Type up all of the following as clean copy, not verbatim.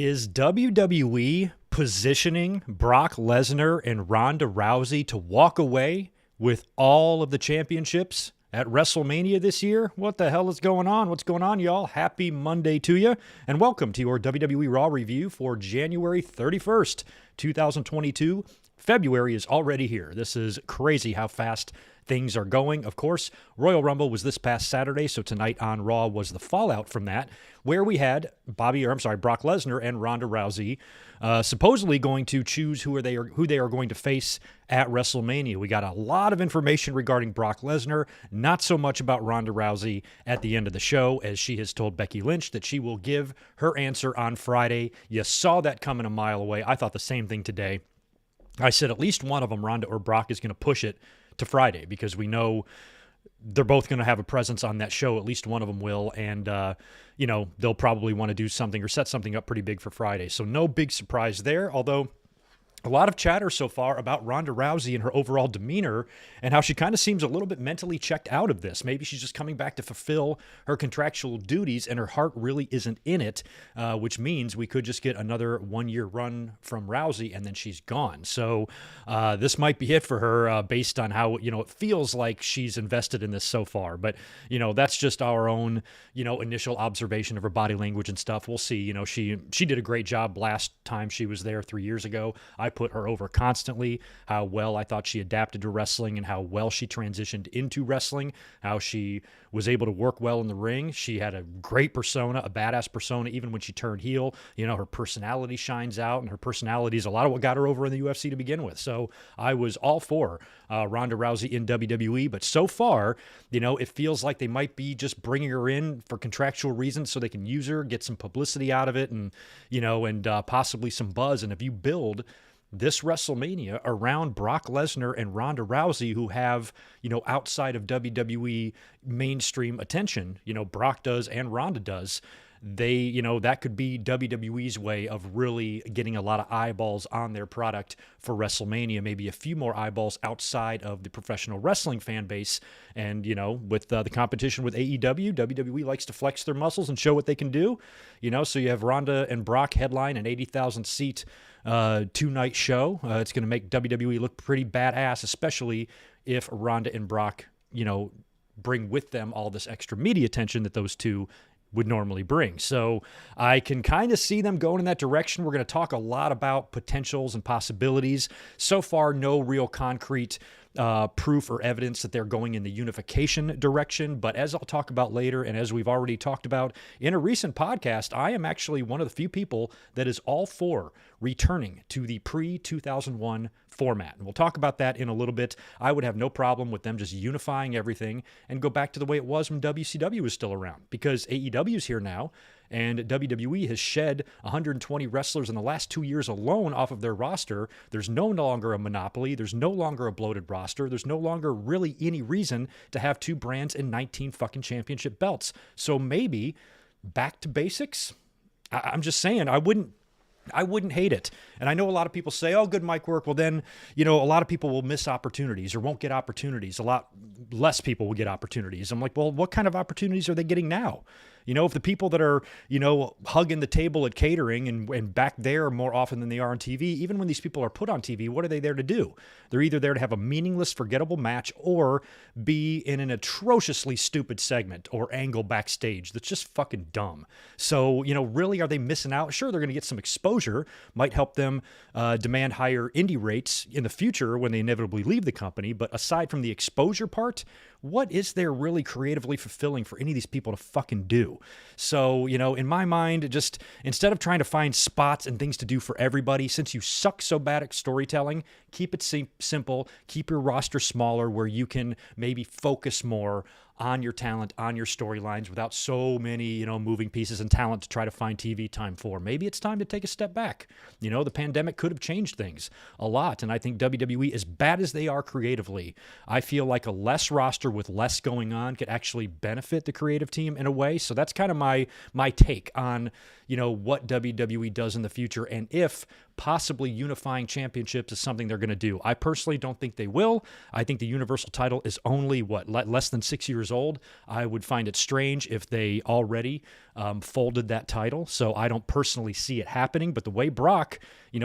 Is WWE positioning Brock Lesnar and Ronda Rousey to walk away with all of the championships at WrestleMania this year? What the hell is going on? What's going on, y'all? Happy Monday to you, and welcome to your WWE Raw review for January 31st, 2022. February is already here. This is crazy how fast things are going. Of course, Royal Rumble was this past Saturday, so tonight on Raw was the fallout from that, where we had Brock Lesnar and Ronda Rousey supposedly going to choose who they are going to face at WrestleMania. We got a lot of information regarding Brock Lesnar, not so much about Ronda Rousey at the end of the show, as she has told Becky Lynch that she will give her answer on Friday. You saw that coming a mile away. I thought the same thing today. I said at least one of them, Ronda or Brock, is going to push it to Friday because we know they're both going to have a presence on that show. At least one of them will. And, they'll probably want to do something or set something up pretty big for Friday. So no big surprise there, although a lot of chatter so far about Ronda Rousey and her overall demeanor and how she kind of seems a little bit mentally checked out of this. Maybe she's just coming back to fulfill her contractual duties and her heart really isn't in it, which means we could just get another one-year run from Rousey and then she's gone. So this might be it for her based on how, it feels like she's invested in this so far. But, that's just our own, initial observation of her body language and stuff. We'll see. She did a great job last time she was there 3 years ago. I put her over constantly, how well I thought she adapted to wrestling and how well she transitioned into wrestling, how she was able to work well in the ring. She had a great persona, a badass persona, even when she turned heel. Her personality shines out, and her personality is a lot of what got her over in the UFC to begin with. So I was all for Ronda Rousey in WWE, but so far, it feels like they might be just bringing her in for contractual reasons so they can use her, get some publicity out of it, and, possibly some buzz. And if you build this WrestleMania around Brock Lesnar and Ronda Rousey, who have, outside of WWE mainstream attention, Brock does and Ronda does, that could be WWE's way of really getting a lot of eyeballs on their product for WrestleMania, maybe a few more eyeballs outside of the professional wrestling fan base. And, with the competition with AEW, WWE likes to flex their muscles and show what they can do, so you have Ronda and Brock headline an 80,000 seat two-night show. It's going to make WWE look pretty badass, especially if Ronda and Brock, bring with them all this extra media attention that those two would normally bring. So I can kind of see them going in that direction. We're going to talk a lot about potentials and possibilities. So far, no real concrete proof or evidence that they're going in the unification direction. But as I'll talk about later, and as we've already talked about in a recent podcast, I am actually one of the few people that is all for returning to the pre-2001 format. And we'll talk about that in a little bit. I would have no problem with them just unifying everything and go back to the way it was when WCW was still around, because AEW is here now. And WWE has shed 120 wrestlers in the last 2 years alone off of their roster. There's no longer a monopoly. There's no longer a bloated roster. There's no longer really any reason to have two brands and 19 fucking championship belts. So maybe back to basics. I'm just saying, I wouldn't hate it. And I know a lot of people say, oh, good mic work. Well, then, a lot of people will miss opportunities or won't get opportunities. A lot less people will get opportunities. I'm like, well, what kind of opportunities are they getting now? If the people that are, hugging the table at catering and back there more often than they are on TV, even when these people are put on TV, what are they there to do? They're either there to have a meaningless, forgettable match or be in an atrociously stupid segment or angle backstage that's just fucking dumb. So, really, are they missing out? Sure, they're going to get some exposure, might help them demand higher indie rates in the future when they inevitably leave the company. But aside from the exposure part, what is there really creatively fulfilling for any of these people to fucking do? So, in my mind, just instead of trying to find spots and things to do for everybody, since you suck so bad at storytelling, keep it simple, keep your roster smaller where you can maybe focus more on your talent, on your storylines without so many, moving pieces and talent to try to find TV time for. Maybe it's time to take a step back. The pandemic could have changed things a lot. And I think WWE, as bad as they are creatively, I feel like a less roster with less going on could actually benefit the creative team in a way. So that's kind of my take on, what WWE does in the future. And if possibly unifying championships is something they're going to do. I personally don't think they will. I think the Universal title is only, less than 6 years old. I would find it strange if they already folded that title. So I don't personally see it happening. But the way Brock,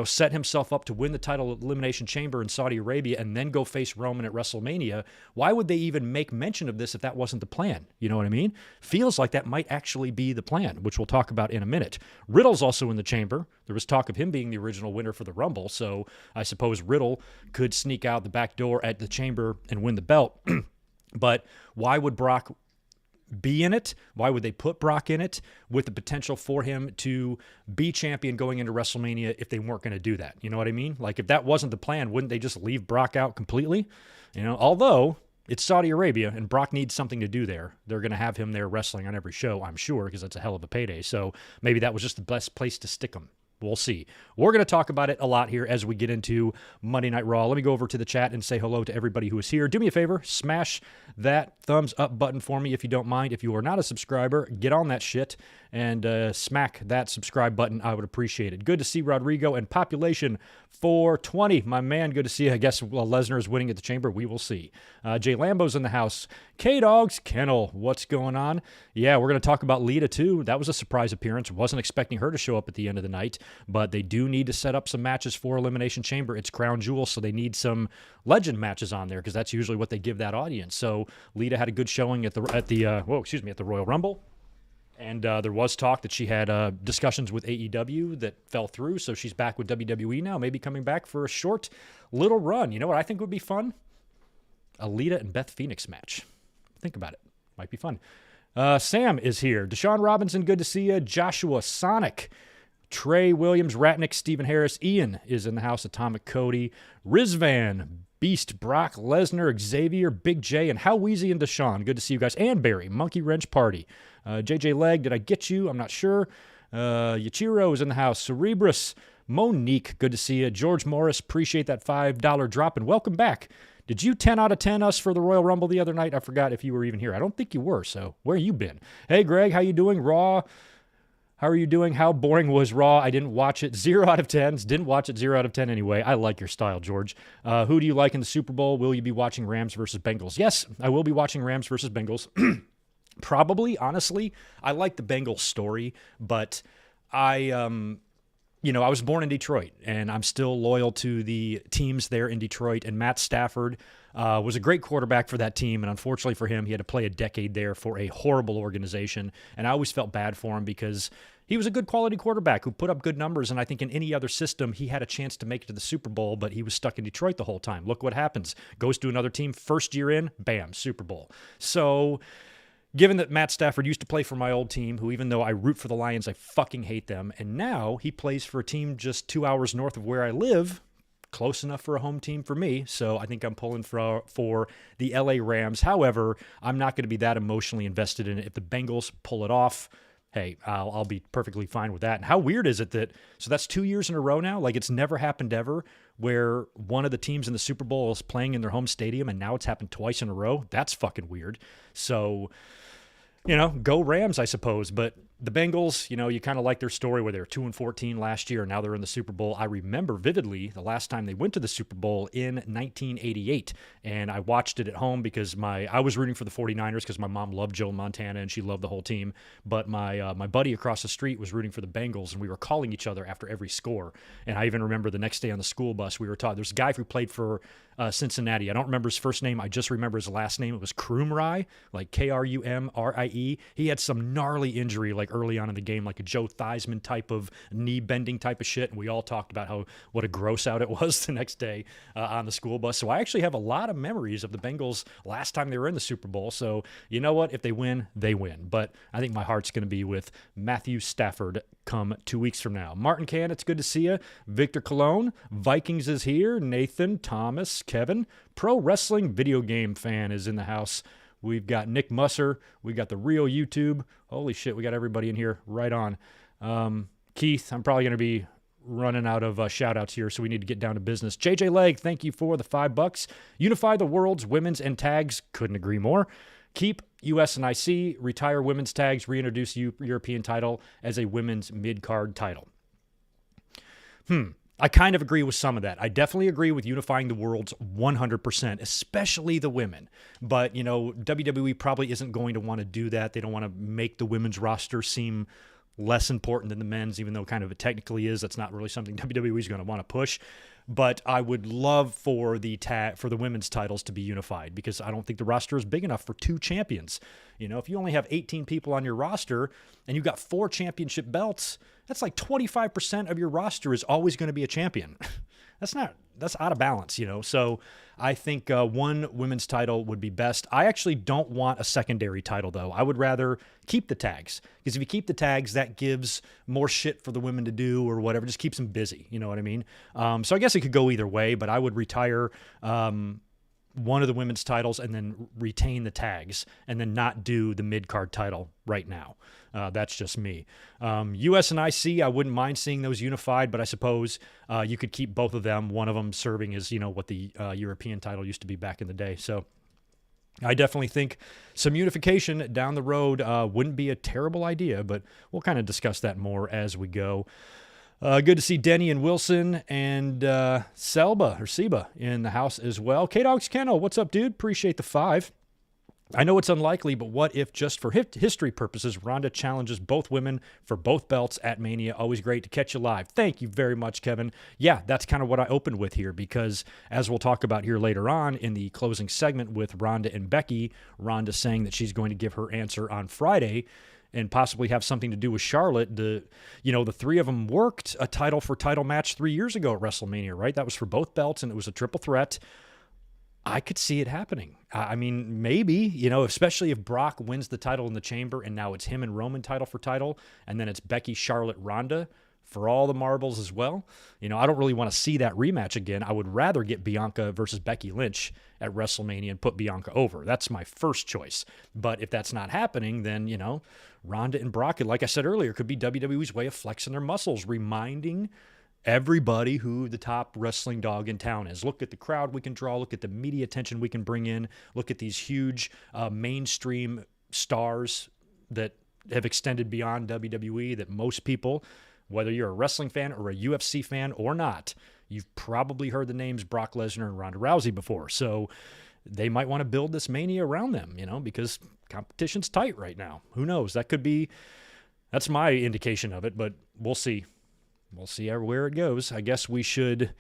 set himself up to win the title at Elimination Chamber in Saudi Arabia and then go face Roman at WrestleMania, why would they even make mention of this if that wasn't the plan? You know what I mean? Feels like that might actually be the plan, which we'll talk about in a minute. Riddle's also in the chamber. There was talk of him being the original winner for the Rumble, so I suppose Riddle could sneak out the back door at the chamber and win the belt. But why would Brock be in it? Why would they put Brock in it with the potential for him to be champion going into WrestleMania if they weren't going to do that? You know what I mean? Like, if that wasn't the plan, wouldn't they just leave Brock out completely? Although it's Saudi Arabia and Brock needs something to do there. They're going to have him there wrestling on every show, I'm sure, because that's a hell of a payday. So maybe that was just the best place to stick him. We'll see. We're going to talk about it a lot here as we get into Monday Night Raw. Let me go over to the chat and say hello to everybody who is here. Do me a favor, smash that thumbs up button for me if you don't mind. If you are not a subscriber, get on that shit and smack that subscribe button. I would appreciate it. Good to see Rodrigo and Population 420. My man, good to see you. I guess Lesnar is winning at the chamber. We will see. Jay Lambo's in the house. K-Dog's Kennel, what's going on? Yeah, we're going to talk about Lita too. That was a surprise appearance. Wasn't expecting her to show up at the end of the night, but they do need to set up some matches for Elimination Chamber. It's Crown Jewel, so they need some legend matches on there because that's usually what they give that audience. So Lita had a good showing at the Royal Rumble. And there was talk that she had discussions with AEW that fell through, so she's back with WWE now, maybe coming back for a short little run. You know what I think would be fun? A Lita and Beth Phoenix match. Think about it. Might be fun. Sam is here. Deshaun Robinson, good to see you. Joshua Sonic. Trey Williams, Ratnick, Stephen Harris. Ian is in the house. Atomic Cody. Rizvan, Beast, Brock, Lesnar, Xavier, Big J, and How Weezy and Deshaun. Good to see you guys. And Barry, Monkey Wrench Party. JJ Leg, did I get you? I'm not sure. Yachiro is in the house. Cerebrus, Monique, good to see you. George Morris, appreciate that $5 drop, and welcome back. Did you 10 out of 10 us for the Royal Rumble the other night? I forgot if you were even here. I don't think you were, so where you been? Hey, Greg, how you doing? Raw, how are you doing? How boring was Raw? I didn't watch it. 0 out of 10s. Didn't watch it. 0 out of 10 anyway. I like your style, George. Who do you like in the Super Bowl? Will you be watching Rams versus Bengals? Yes, I will be watching Rams versus Bengals. Probably, honestly. I like the Bengals story, but I was born in Detroit, and I'm still loyal to the teams there in Detroit, and Matt Stafford was a great quarterback for that team, and unfortunately for him, he had to play a decade there for a horrible organization, and I always felt bad for him because he was a good quality quarterback who put up good numbers, and I think in any other system, he had a chance to make it to the Super Bowl, but he was stuck in Detroit the whole time. Look what happens. Goes to another team, first year in, bam, Super Bowl. So given that Matt Stafford used to play for my old team, who even though I root for the Lions, I fucking hate them, and now he plays for a team just 2 hours north of where I live, close enough for a home team for me, so I think I'm pulling for the LA Rams. However, I'm not going to be that emotionally invested in it. If the Bengals pull it off, hey, I'll be perfectly fine with that. And how weird is it so that's 2 years in a row now? Like, it's never happened ever where one of the teams in the Super Bowl is playing in their home stadium, and now it's happened twice in a row? That's fucking weird. So, go Rams, I suppose. But the Bengals, you kind of like their story where they were 2-14 last year, and now they're in the Super Bowl. I remember vividly the last time they went to the Super Bowl in 1988, and I watched it at home because I was rooting for the 49ers because my mom loved Joe Montana and she loved the whole team. But my buddy across the street was rooting for the Bengals, and we were calling each other after every score. And I even remember the next day on the school bus, we were taught there's a guy who played for Cincinnati. I don't remember his first name. I just remember his last name. It was Krumrie, like Krumrie. He had some gnarly injury like early on in the game, like a Joe Theismann type of knee bending type of shit. And we all talked about what a gross out it was the next day on the school bus. So I actually have a lot of memories of the Bengals last time they were in the Super Bowl. So you know what? If they win, they win. But I think my heart's going to be with Matthew Stafford come 2 weeks from now. Martin Can, it's good to see you. Victor Cologne, Vikings is here. Nathan, Thomas, Kevin, pro wrestling video game fan is in the house. We've got Nick Musser. We got the real YouTube. Holy shit, we got everybody in here right on. Keith, I'm probably going to be running out of shout-outs here, so we need to get down to business. JJ Leg, thank you for the $5. Unify the world's women's and tags. Couldn't agree more. Keep US and IC. Retire women's tags. Reintroduce European title as a women's mid-card title. I kind of agree with some of that. I definitely agree with unifying the worlds 100%, especially the women. But, WWE probably isn't going to want to do that. They don't want to make the women's roster seem less important than the men's, even though kind of it technically is. That's not really something WWE is going to want to push. But I would love for the women's titles to be unified, because I don't think the roster is big enough for 2 champions. If you only have 18 people on your roster and you've got 4 championship belts, that's like 25% of your roster is always going to be a champion. That's out of balance, So I think one women's title would be best. I actually don't want a secondary title, though. I would rather keep the tags, because if you keep the tags, that gives more shit for the women to do or whatever. Just keeps them busy. You know what I mean? So I guess it could go either way, but I would retire one of the women's titles and then retain the tags and then not do the mid-card title right now. That's just me. US and IC, I wouldn't mind seeing those unified, but I suppose you could keep both of them, one of them serving as, what the European title used to be back in the day. So I definitely think some unification down the road wouldn't be a terrible idea, but we'll kind of discuss that more as we go. Good to see Denny and Wilson and Seba in the house as well. K-Dogs Kennel, what's up, dude? Appreciate the 5. I know it's unlikely, but what if, just for history purposes, Ronda challenges both women for both belts at Mania? Always great to catch you live. Thank you very much, Kevin. Yeah, that's kind of what I opened with here, because as we'll talk about here later on in the closing segment with Ronda and Becky, Ronda saying that she's going to give her answer on Friday and possibly have something to do with Charlotte. The 3 of them worked a title for title match 3 years ago at WrestleMania, right? That was for both belts, and it was a triple threat. I could see it happening. I mean, maybe, especially if Brock wins the title in the Chamber and now it's him and Roman title for title, and then it's Becky, Charlotte, Ronda for all the marbles as well. I don't really want to see that rematch again. I would rather get Bianca versus Becky Lynch at WrestleMania and put Bianca over. That's my first choice. But if that's not happening, then, Ronda and Brock, like I said earlier, could be WWE's way of flexing their muscles, reminding everybody who the top wrestling dog in town is. Look at the crowd we can draw. Look at the media attention we can bring in. Look at these huge mainstream stars that have extended beyond WWE, that most people, whether you're a wrestling fan or a UFC fan or not, you've probably heard the names Brock Lesnar and Ronda Rousey before. So they might want to build this Mania around them, because competition's tight right now. Who knows? That's my indication of it, but we'll see. We'll see where it goes. I guess we should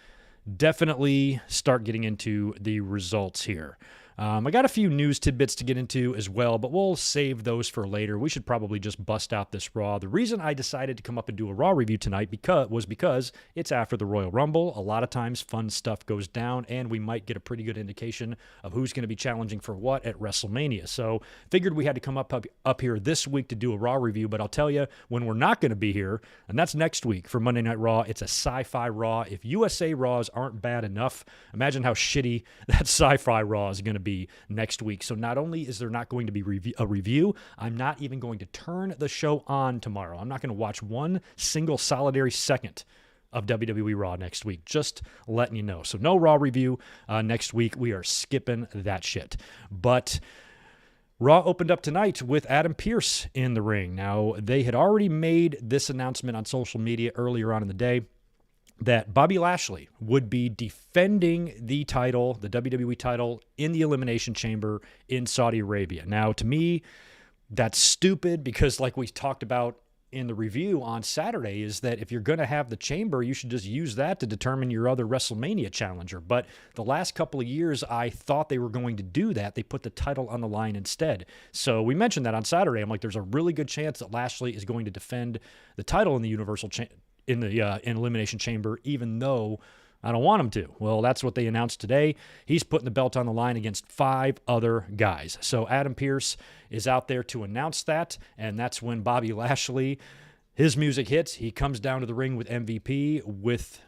definitely start getting into the results here. I got a few news tidbits to get into as well, but we'll save those for later. We should probably just bust out this Raw. The reason I decided to come up and do a Raw review tonight was because it's after the Royal Rumble. A lot of times fun stuff goes down, and we might get a pretty good indication of who's going to be challenging for what at WrestleMania. So figured we had to come up here this week to do a Raw review, but I'll tell you when we're not going to be here, and that's next week for Monday Night Raw. It's a sci-fi Raw. If USA Raws aren't bad enough, imagine how shitty that sci-fi Raw is going to be next week. So not only is there not going to be a review, I'm not even going to turn the show on tomorrow. I'm not going to watch one single solitary second of WWE Raw next week. Just letting you know. So no Raw review next week. We are skipping that shit. But Raw opened up tonight with Adam Pearce in the ring. Now, they had already made this announcement on social media earlier on in the day that Bobby Lashley would be defending the title, the WWE title, in the Elimination Chamber in Saudi Arabia. Now, to me, that's stupid, because like we talked about in the review on Saturday, is that if you're going to have the chamber, you should just use that to determine your other WrestleMania challenger. But the last couple of years, I thought they were going to do that. They put the title on the line instead. So we mentioned that on Saturday. I'm like, there's a really good chance that Lashley is going to defend the title in the in Elimination Chamber, even though I don't want him to. Well, that's what they announced today. He's putting the belt on the line against 5 other guys. So Adam Pearce is out there to announce that, and that's when Bobby Lashley, his music hits. He comes down to the ring with MVP with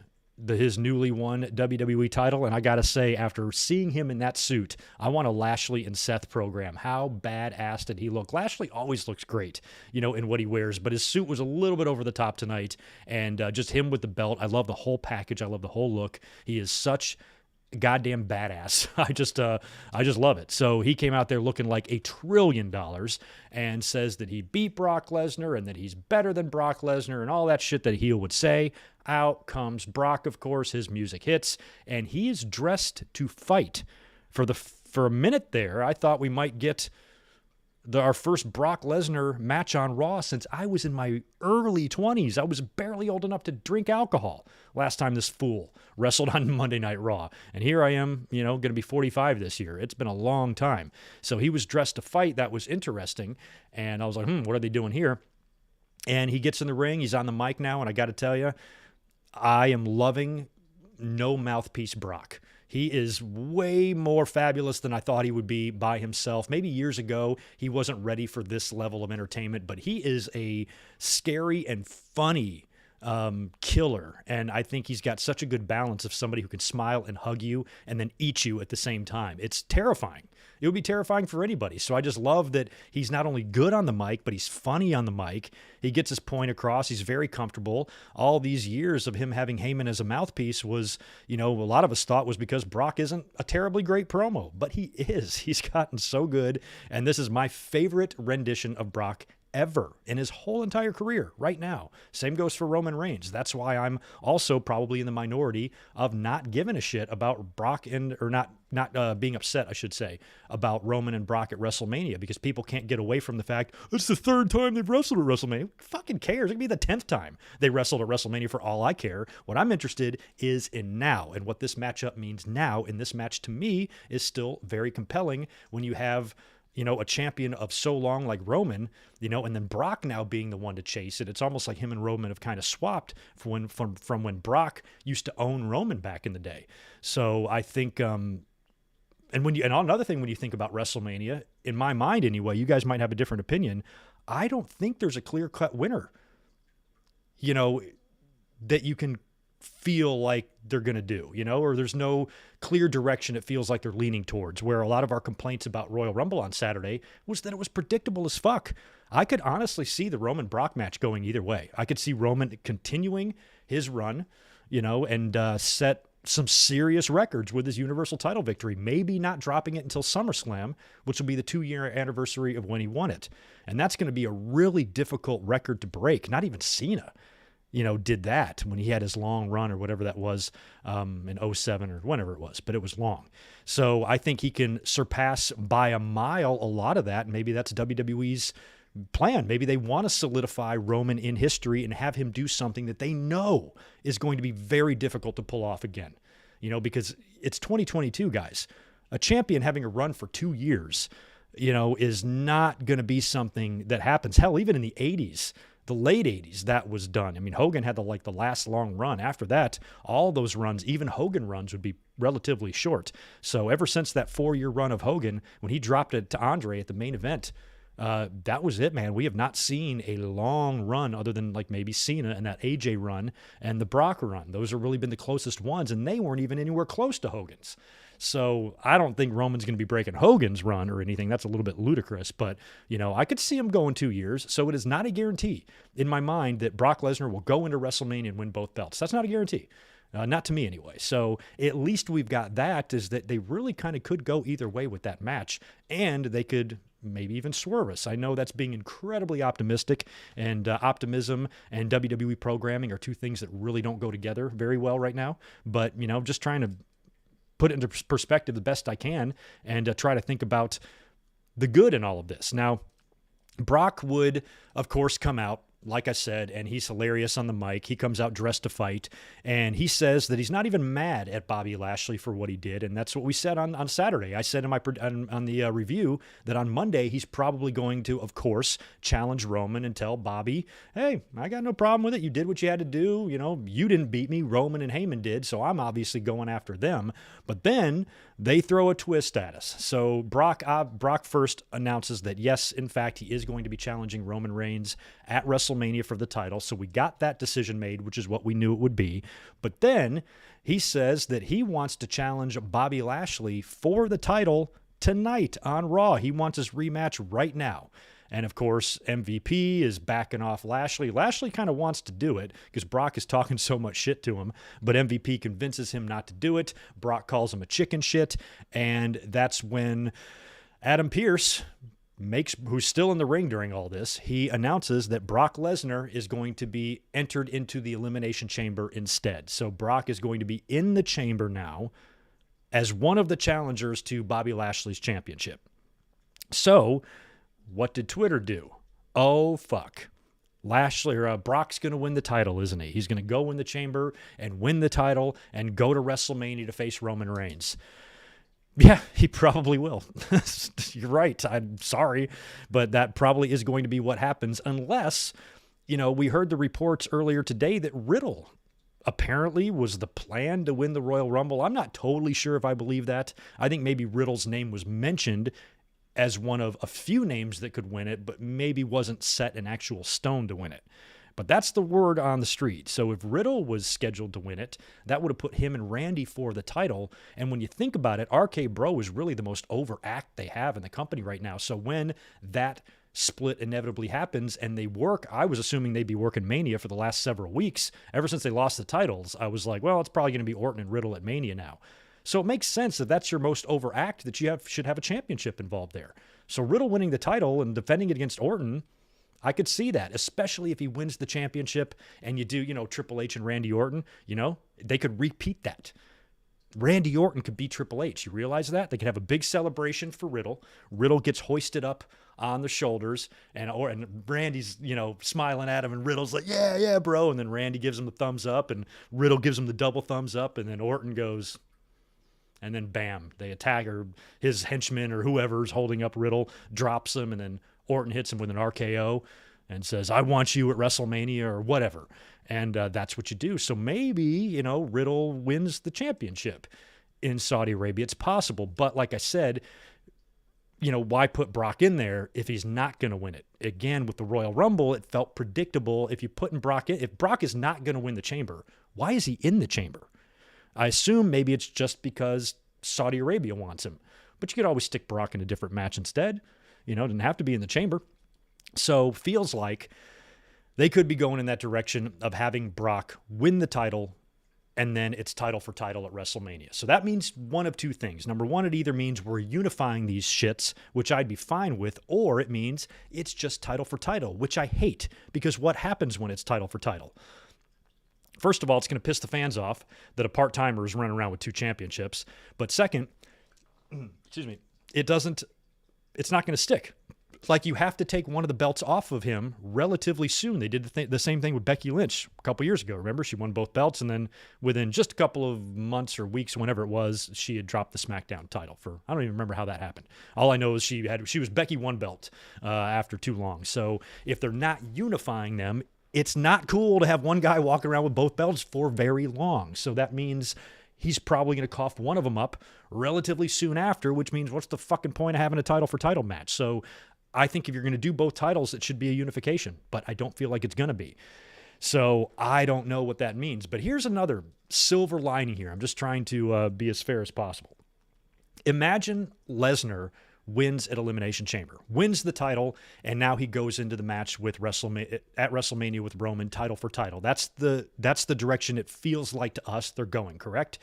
his newly won WWE title. And I got to say, after seeing him in that suit, I want a Lashley and Seth program. How badass did he look? Lashley always looks great, in what he wears, but his suit was a little bit over the top tonight. And just him with the belt. I love the whole package. I love the whole look. He is such goddamn badass. I just love it. So he came out there looking like $1 trillion and says that he beat Brock Lesnar and that he's better than Brock Lesnar and all that shit that a heel would say. Out comes Brock, of course. His music hits, and he is dressed to fight. For a minute there, I thought we might get our first Brock Lesnar match on Raw since I was in my early 20s. I was barely old enough to drink alcohol last time this fool wrestled on Monday Night Raw. And here I am, going to be 45 this year. It's been a long time. So he was dressed to fight. That was interesting. And I was like, what are they doing here? And he gets in the ring. He's on the mic now. And I got to tell you, I am loving no mouthpiece Brock. He is way more fabulous than I thought he would be by himself. Maybe years ago, he wasn't ready for this level of entertainment, but he is a scary and funny killer. And I think he's got such a good balance of somebody who can smile and hug you and then eat you at the same time. It's terrifying. It would be terrifying for anybody. So I just love that he's not only good on the mic, but he's funny on the mic. He gets his point across. He's very comfortable. All these years of him having Heyman as a mouthpiece was, a lot of us thought was because Brock isn't a terribly great promo, but he is. He's gotten so good. And this is my favorite rendition of Brock ever in his whole entire career right now. Same goes for Roman Reigns. That's why I'm also probably in the minority of not giving a shit about Brock or not being upset, I should say, about Roman and Brock at WrestleMania, because people can't get away from the fact it's the third time they've wrestled at WrestleMania. Who fucking cares? It could be the 10th time they wrestled at WrestleMania for all I care. What I'm interested is in now, and what this matchup means now. And this match to me is still very compelling when you have a champion of so long like Roman, and then Brock now being the one to chase it. It's almost like him and Roman have kind of swapped from when Brock used to own Roman back in the day. So I think, and another thing, when you think about WrestleMania, in my mind anyway, you guys might have a different opinion. I don't think there's a clear-cut winner, that you can feel like they're going to do, or there's no clear direction it feels like they're leaning towards, where a lot of our complaints about Royal Rumble on Saturday was that it was predictable as fuck. I could honestly see the Roman Brock match going either way. I could see Roman continuing his run, and set some serious records with his Universal title victory, maybe not dropping it until SummerSlam, which will be the 2-year anniversary of when he won it. And that's going to be a really difficult record to break. Not even Cena did that when he had his long run or whatever that was in 07 or whenever it was, but it was long. So I think he can surpass by a mile a lot of that. And maybe that's WWE's plan. Maybe they want to solidify Roman in history and have him do something that they know is going to be very difficult to pull off again, because it's 2022, guys. A champion having a run for 2 years, is not going to be something that happens. Hell, even in the 80s, the late 80s, that was done. I mean, Hogan had the last long run. After that, all those runs, even Hogan runs, would be relatively short. So ever since that 4-year run of Hogan, when he dropped it to Andre at the main event, that was it, man. We have not seen a long run other than maybe Cena and that AJ run and the Brock run. Those have really been the closest ones, and they weren't even anywhere close to Hogan's. So I don't think Roman's going to be breaking Hogan's run or anything. That's a little bit ludicrous, but, I could see him going 2 years. So it is not a guarantee in my mind that Brock Lesnar will go into WrestleMania and win both belts. That's not a guarantee. Not to me anyway. So at least we've got that, is that they really kind of could go either way with that match, and they could maybe even swerve us. I know that's being incredibly optimistic, and optimism and WWE programming are two things that really don't go together very well right now. But, just trying to put it into perspective the best I can and try to think about the good in all of this. Now, Brock would, of course, come out, like I said, and he's hilarious on the mic. He comes out dressed to fight, and he says that he's not even mad at Bobby Lashley for what he did, and that's what we said on Saturday. I said on the review that on Monday he's probably going to, of course, challenge Roman and tell Bobby, hey, I got no problem with it. You did what you had to do. You didn't beat me. Roman and Heyman did, so I'm obviously going after them. But then they throw a twist at us. So Brock first announces that, yes, in fact, he is going to be challenging Roman Reigns at WrestleMania for the title. So we got that decision made, which is what we knew it would be. But then he says that he wants to challenge Bobby Lashley for the title tonight on Raw. He wants his rematch right now. And of course, MVP is backing off Lashley. Lashley kind of wants to do it because Brock is talking so much shit to him, but MVP convinces him not to do it. Brock calls him a chicken shit. And that's when Adam Pearce who's still in the ring during all this, he announces that Brock Lesnar is going to be entered into the Elimination Chamber instead. So Brock is going to be in the chamber now as one of the challengers to Bobby Lashley's championship. So what did Twitter do? Oh, fuck. Brock's going to win the title, isn't he? He's going to go in the chamber and win the title and go to WrestleMania to face Roman Reigns. Yeah, he probably will. You're right. I'm sorry, but that probably is going to be what happens unless, we heard the reports earlier today that Riddle apparently was the plan to win the Royal Rumble. I'm not totally sure if I believe that. I think maybe Riddle's name was mentioned as one of a few names that could win it, but maybe wasn't set in actual stone to win it. But that's the word on the street. So if Riddle was scheduled to win it, that would have put him and Randy for the title. And when you think about it, RK Bro is really the most over act they have in the company right now. So when that split inevitably happens and they work, I was assuming they'd be working Mania for the last several weeks. Ever since they lost the titles, I was like, well, it's probably going to be Orton and Riddle at Mania now. So it makes sense that that's your most over act, that you should have a championship involved there. So Riddle winning the title and defending it against Orton, I could see that, especially if he wins the championship and you do, Triple H and Randy Orton, they could repeat that. Randy Orton could beat Triple H. You realize that? They could have a big celebration for Riddle. Riddle gets hoisted up on the shoulders and Randy's, smiling at him and Riddle's like, yeah, bro. And then Randy gives him the thumbs up and Riddle gives him the double thumbs up. And then Orton goes, and then bam, they attack, or his henchman or whoever's holding up Riddle drops him, and then Orton hits him with an RKO and says, I want you at WrestleMania or whatever. And that's what you do. So maybe, Riddle wins the championship in Saudi Arabia. It's possible. But like I said, why put Brock in there if he's not going to win it? Again, with the Royal Rumble, it felt predictable. If Brock is not going to win the chamber, why is he in the chamber? I assume maybe it's just because Saudi Arabia wants him. But you could always stick Brock in a different match instead. Didn't have to be in the chamber. So feels like they could be going in that direction of having Brock win the title and then it's title for title at WrestleMania. So that means one of two things. Number one, it either means we're unifying these shits, which I'd be fine with, or it means it's just title for title, which I hate, because what happens when it's title for title? First of all, it's going to piss the fans off that a part-timer is running around with two championships. But second, it's not going to stick. Like, you have to take one of the belts off of him relatively soon. They did the same thing with Becky Lynch a couple years ago. Remember, she won both belts, and then within just a couple of months or weeks, whenever it was, she had dropped the SmackDown title for, I don't even remember how that happened. All I know is she was Becky one belt after too long. So if they're not unifying them, it's not cool to have one guy walking around with both belts for very long. So that means he's probably going to cough one of them up relatively soon after, which means what's the fucking point of having a title for title match? So I think if you're going to do both titles, it should be a unification, but I don't feel like it's going to be. So I don't know what that means. But here's another silver lining here. I'm just trying to be as fair as possible. Imagine Lesnar wins at Elimination Chamber, wins the title, and now he goes into the match with WrestleMania with Roman, title for title. That's the direction it feels like to us they're going, correct?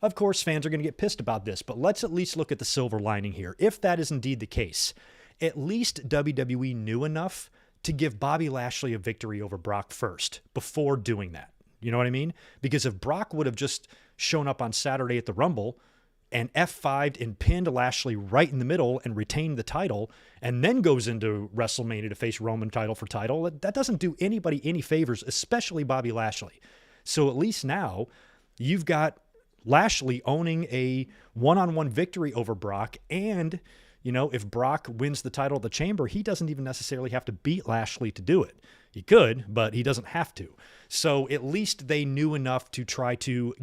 Of course, fans are going to get pissed about this, but let's at least look at the silver lining here. If that is indeed the case, at least WWE knew enough to give Bobby Lashley a victory over Brock first before doing that. You know what I mean? Because if Brock would have just shown up on Saturday at the Rumble and F5'd and pinned Lashley right in the middle and retained the title, and then goes into WrestleMania to face Roman title for title, that doesn't do anybody any favors, especially Bobby Lashley. So at least now you've got Lashley owning a one-on-one victory over Brock, and if Brock wins the title of the chamber, he doesn't even necessarily have to beat Lashley to do it. He could, but he doesn't have to. So at least they knew enough to try to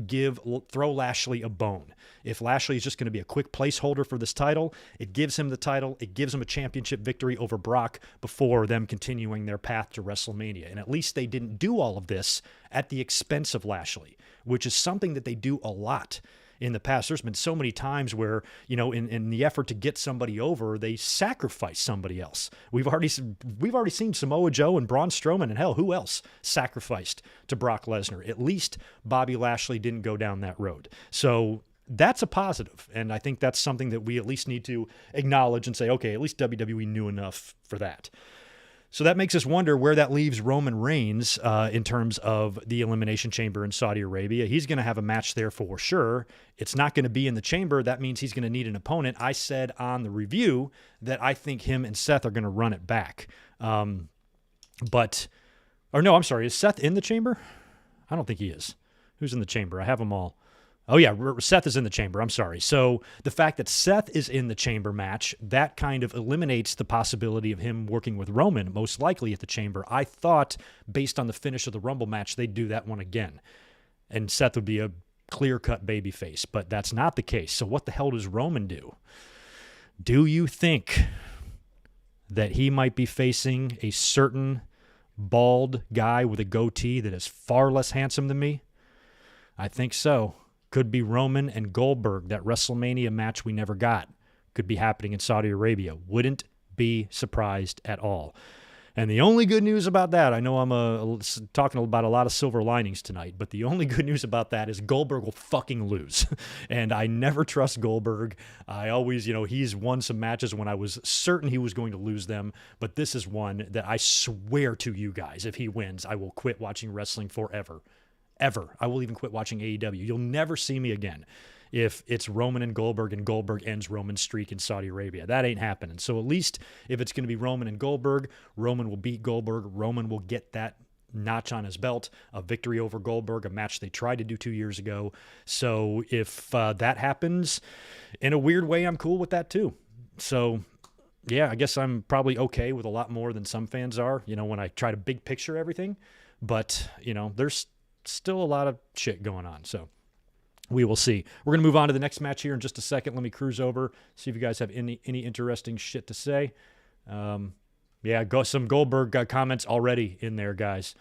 throw Lashley a bone. If Lashley is just going to be a quick placeholder for this title, it gives him the title. It gives him a championship victory over Brock before them continuing their path to WrestleMania. And at least they didn't do all of this at the expense of Lashley, which is something that they do a lot. in the past. There's been so many times where, in the effort to get somebody over, they sacrifice somebody else. We've already seen Samoa Joe and Braun Strowman, and hell, who else sacrificed to Brock Lesnar? At least Bobby Lashley didn't go down that road. So that's a positive, and I think that's something that we at least need to acknowledge and say, okay, at least WWE knew enough for that. So that makes us wonder where that leaves Roman Reigns in terms of the Elimination Chamber in Saudi Arabia. He's going to have a match there for sure. It's not going to be in the chamber. That means he's going to need an opponent. I said on the review that I think him and Seth are going to run it back. Is Seth in the chamber? I don't think he is. Who's in the chamber? I have them all. Oh, yeah, Seth is in the chamber. I'm sorry. So the fact that Seth is in the chamber match, that kind of eliminates the possibility of him working with Roman, most likely at the chamber. I thought, based on the finish of the Rumble match, they'd do that one again. And Seth would be a clear-cut babyface, but that's not the case. So what the hell does Roman do? Do you think that he might be facing a certain bald guy with a goatee that is far less handsome than me? I think so. Could be Roman and Goldberg, that WrestleMania match we never got. Could be happening in Saudi Arabia. Wouldn't be surprised at all. And the only good news about that, I know I'm talking about a lot of silver linings tonight, but the only good news about that is Goldberg will fucking lose. And I never trust Goldberg. I always, he's won some matches when I was certain he was going to lose them, but this is one that I swear to you guys, if he wins, I will quit watching wrestling forever. Ever. I will even quit watching AEW. You'll never see me again if it's Roman and Goldberg ends Roman's streak in Saudi Arabia. That ain't happening. So at least if it's going to be Roman and Goldberg, Roman will beat Goldberg. Roman will get that notch on his belt, a victory over Goldberg, a match they tried to do 2 years ago. So if that happens, in a weird way, I'm cool with that too. So yeah, I guess I'm probably okay with a lot more than some fans are, when I try to big picture everything. But, there's still a lot of shit going on. So we will see. We're going to move on to the next match here in just a second. Let me cruise over, see if you guys have any interesting shit to say. Go some Goldberg comments already in there, guys.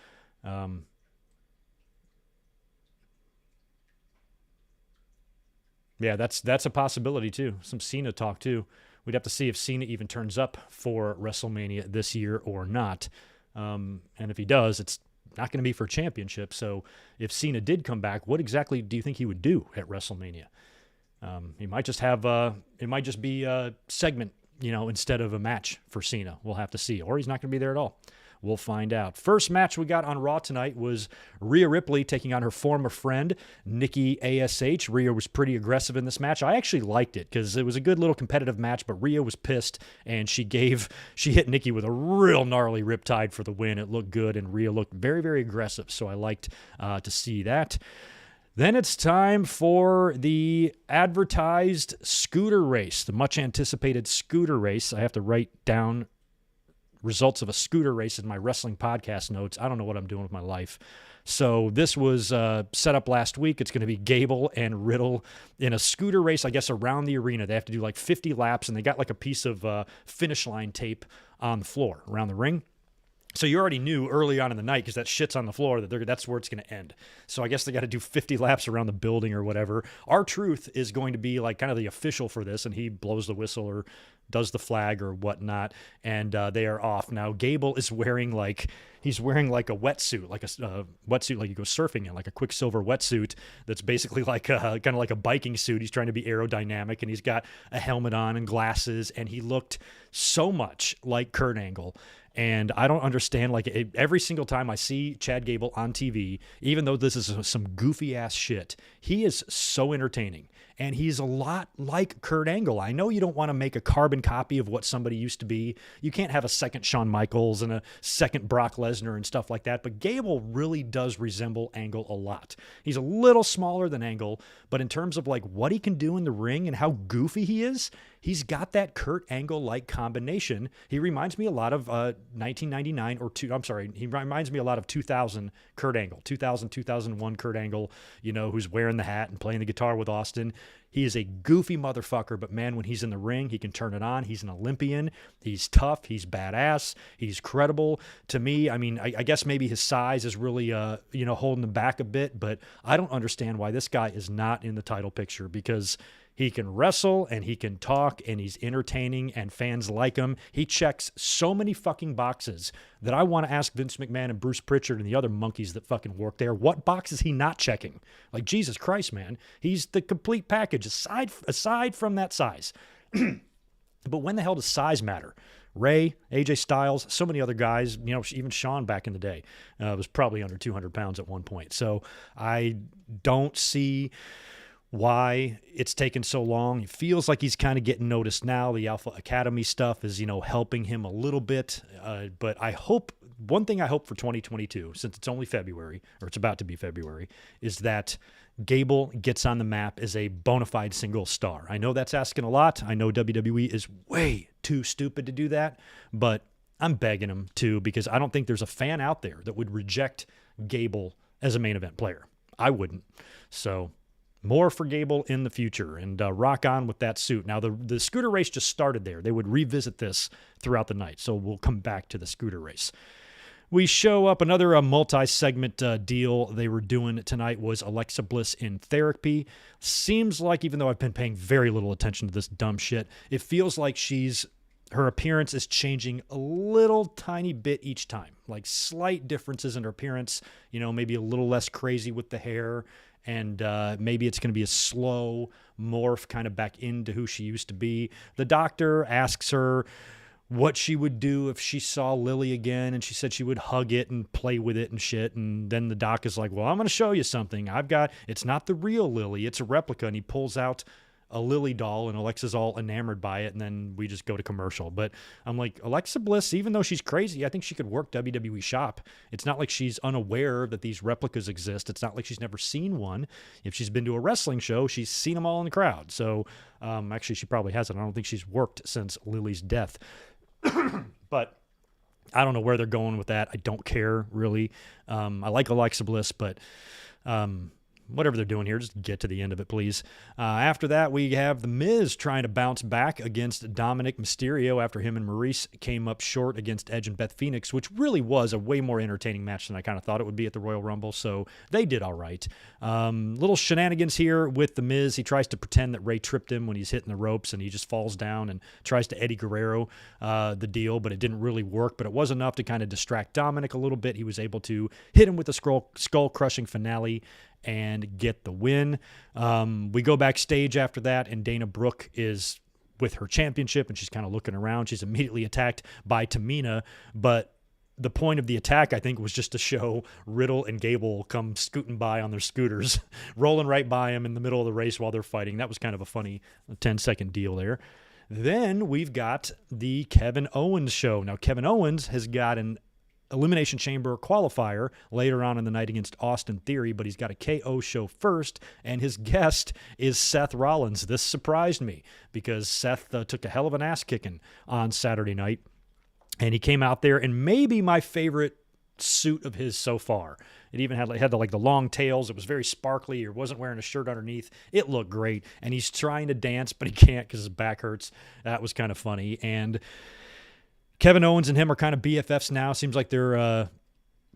That's a possibility too. Some Cena talk too. We'd have to see if Cena even turns up for WrestleMania this year or not. And if he does, it's not going to be for a championship. So if Cena did come back, what exactly do you think he would do at WrestleMania? He might just have it might just be a segment, instead of a match for Cena. We'll have to see. Or he's not going to be there at all. We'll find out. First match we got on Raw tonight was Rhea Ripley taking on her former friend, Nikki ASH. Rhea was pretty aggressive in this match. I actually liked it because it was a good little competitive match, but Rhea was pissed, and she hit Nikki with a real gnarly riptide for the win. It looked good, and Rhea looked very, very aggressive, so I liked to see that. Then it's time for the advertised scooter race, the much-anticipated scooter race. I have to write down results of a scooter race in my wrestling podcast notes. I don't know what I'm doing with my life. So this was set up last week. It's going to be Gable and Riddle in a scooter race, I guess, around the arena. They have to do like 50 laps, and they got like a piece of finish line tape on the floor around the ring. So you already knew early on in the night, because that shit's on the floor, that's where it's going to end. So I guess they got to do 50 laps around the building or whatever. R-Truth is going to be like kind of the official for this, and he blows the whistle or does the flag or whatnot, and they are off. Now, Gable is wearing like a wetsuit, like a wetsuit like you go surfing in, like a Quicksilver wetsuit that's basically like kind of like a biking suit. He's trying to be aerodynamic, and he's got a helmet on and glasses, and he looked so much like Kurt Angle. And I don't understand, every single time I see Chad Gable on TV, even though this is some goofy-ass shit, he is so entertaining. And he's a lot like Kurt Angle. I know you don't want to make a carbon copy of what somebody used to be. You can't have a second Shawn Michaels and a second Brock Lesnar and stuff like that. But Gable really does resemble Angle a lot. He's a little smaller than Angle, but in terms of what he can do in the ring and how goofy he is, he's got that Kurt Angle-like combination. He reminds me a lot of 1999 he reminds me a lot of 2000 Kurt Angle, 2001 Kurt Angle, who's wearing the hat and playing the guitar with Austin. He is a goofy motherfucker, but man, when he's in the ring, he can turn it on. He's an Olympian. He's tough. He's badass. He's credible. To me, I mean, I guess maybe his size is really, holding him back a bit, but I don't understand why this guy is not in the title picture, because he can wrestle and he can talk and he's entertaining and fans like him. He checks so many fucking boxes that I want to ask Vince McMahon and Bruce Pritchard and the other monkeys that fucking work there, what box is he not checking? Like, Jesus Christ, man. He's the complete package aside from that size. But when the hell does size matter? Ray, AJ Styles, so many other guys, even Shawn back in the day was probably under 200 pounds at one point. So I don't see why it's taken so long. It feels like he's kind of getting noticed now. The Alpha Academy stuff is, helping him a little bit. But one thing I hope for 2022, since it's only February, or it's about to be February, is that Gable gets on the map as a bona fide single star. I know that's asking a lot. I know WWE is way too stupid to do that, but I'm begging them to, because I don't think there's a fan out there that would reject Gable as a main event player. I wouldn't. So more for Gable in the future, and rock on with that suit. Now, the scooter race just started there. They would revisit this throughout the night, so we'll come back to the scooter race. We show up, another multi-segment deal they were doing tonight was Alexa Bliss in therapy. Seems like, even though I've been paying very little attention to this dumb shit, it feels like her appearance is changing a little tiny bit each time. Like slight differences in her appearance, maybe a little less crazy with the hair, and maybe it's going to be a slow morph kind of back into who she used to be. The doctor asks her what she would do if she saw Lily again, and she said she would hug it and play with it and shit. And then the doc is like, well, I'm going to show you something. It's not the real Lily, it's a replica. And he pulls out a Lily doll, and Alexa's all enamored by it, and then we just go to commercial. But I'm like, Alexa Bliss, even though she's crazy, I think she could work WWE shop. It's not like she's unaware that these replicas exist. It's not like she's never seen one. If she's been to a wrestling show, she's seen them all in the crowd. So actually, she probably hasn't. I don't think she's worked since Lily's death. But I don't know where they're going with that. I don't care, really. I like Alexa Bliss, but whatever they're doing here, just get to the end of it, please. After that, we have The Miz trying to bounce back against Dominic Mysterio after him and Maurice came up short against Edge and Beth Phoenix, which really was a way more entertaining match than I kind of thought it would be at the Royal Rumble, so they did all right. Little shenanigans here with The Miz. He tries to pretend that Ray tripped him when he's hitting the ropes, and he just falls down and tries to Eddie Guerrero the deal, but it didn't really work, but it was enough to kind of distract Dominic a little bit. He was able to hit him with a skull-crushing finale and get the win. We go backstage after that, and Dana Brooke is with her championship, and she's kind of looking around. She's immediately attacked by Tamina, but the point of the attack, I think, was just to show Riddle and Gable come scooting by on their scooters, rolling right by him in the middle of the race while they're fighting. That was kind of a funny 10-second deal there. Then we've got the Kevin Owens show. Now, Kevin Owens has got an Elimination Chamber qualifier later on in the night against Austin Theory, but he's got a KO show first, and his guest is Seth Rollins. This surprised me because Seth took a hell of an ass kicking on Saturday night, and he came out there in maybe my favorite suit of his so far. It even had the long tails. It was very sparkly. He wasn't wearing a shirt underneath. It looked great, and he's trying to dance, but he can't because his back hurts. That was kind of funny, and Kevin Owens and him are kind of BFFs now. Seems like they're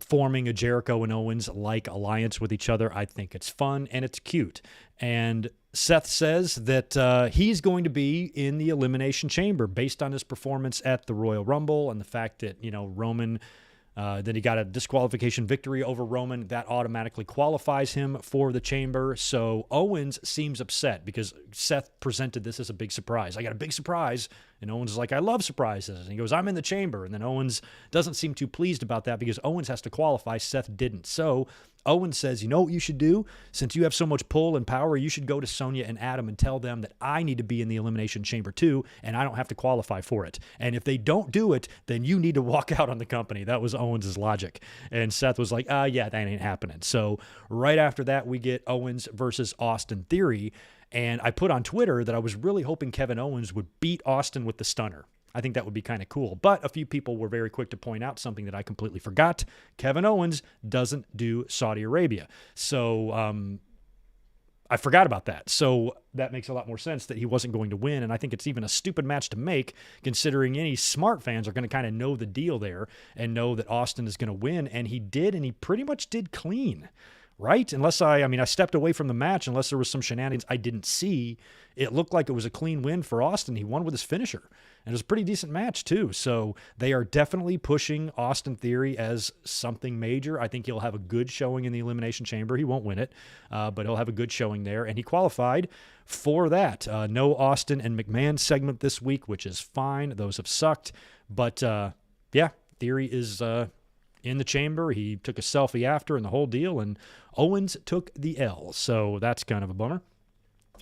forming a Jericho and Owens-like alliance with each other. I think it's fun and it's cute. And Seth says that he's going to be in the Elimination Chamber based on his performance at the Royal Rumble and the fact that, Roman, that he got a disqualification victory over Roman. That automatically qualifies him for the Chamber. So Owens seems upset because Seth presented this as a big surprise. I got a big surprise. And Owens is like, I love surprises. And he goes, I'm in the Chamber. And then Owens doesn't seem too pleased about that because Owens has to qualify. Seth didn't. So Owens says, you know what you should do? Since you have so much pull and power, you should go to Sonya and Adam and tell them that I need to be in the Elimination Chamber too, and I don't have to qualify for it. And if they don't do it, then you need to walk out on the company. That was Owens' logic. And Seth was like, yeah, that ain't happening. So right after that, we get Owens versus Austin Theory. And I put on Twitter that I was really hoping Kevin Owens would beat Austin with the stunner. I think that would be kind of cool. But a few people were very quick to point out something that I completely forgot. Kevin Owens doesn't do Saudi Arabia. So I forgot about that. So that makes a lot more sense that he wasn't going to win. And I think it's even a stupid match to make, considering any smart fans are going to kind of know the deal there and know that Austin is going to win. And he did, and he pretty much did clean, right? Unless I stepped away from the match, unless there was some shenanigans I didn't see. It looked like it was a clean win for Austin. He won with his finisher. And it was a pretty decent match, too. So they are definitely pushing Austin Theory as something major. I think he'll have a good showing in the Elimination Chamber. He won't win it, but he'll have a good showing there. And he qualified for that. No Austin and McMahon segment this week, which is fine. Those have sucked. But, yeah, Theory is in the chamber. He took a selfie after and the whole deal, and Owens took the L. So that's kind of a bummer.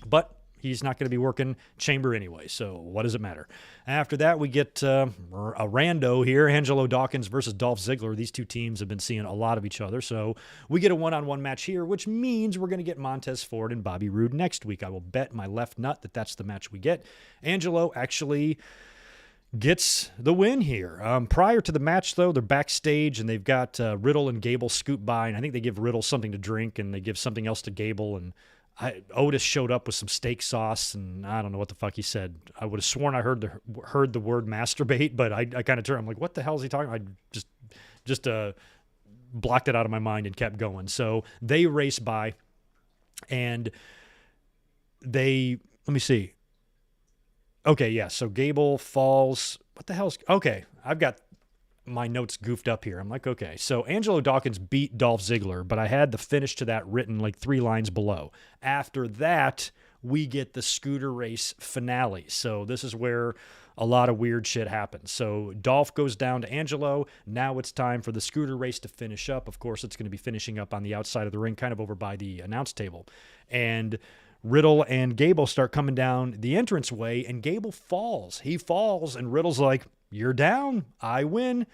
But he's not going to be working chamber anyway, so what does it matter? After that, we get a rando here, Angelo Dawkins versus Dolph Ziggler. These two teams have been seeing a lot of each other, so we get a one-on-one match here, which means we're going to get Montez Ford and Bobby Roode next week. I will bet my left nut that that's the match we get. Angelo actually gets the win here. Prior to the match, though, they're backstage, and they've got Riddle and Gable scoot by, and I think they give Riddle something to drink, and they give something else to Gable, and Otis showed up with some steak sauce, and I don't know what the fuck he said. I would have sworn I heard the word masturbate, but I kind of turned. I'm like, what the hell is he talking about? I just blocked it out of my mind and kept going. So they race by, and let me see. Okay, yeah, so Gable falls. What the hell's... Okay, I've got my notes goofed up here. I'm like, okay, so Angelo Dawkins beat Dolph Ziggler, but I had the finish to that written like 3 lines below. After that, we get the scooter race finale. So this is where a lot of weird shit happens. So Dolph goes down to Angelo. Now it's time for the scooter race to finish up. Of course, it's going to be finishing up on the outside of the ring, kind of over by the announce table. And Riddle and Gable start coming down the entranceway, and Gable falls. He falls, and Riddle's like, you're down, I win.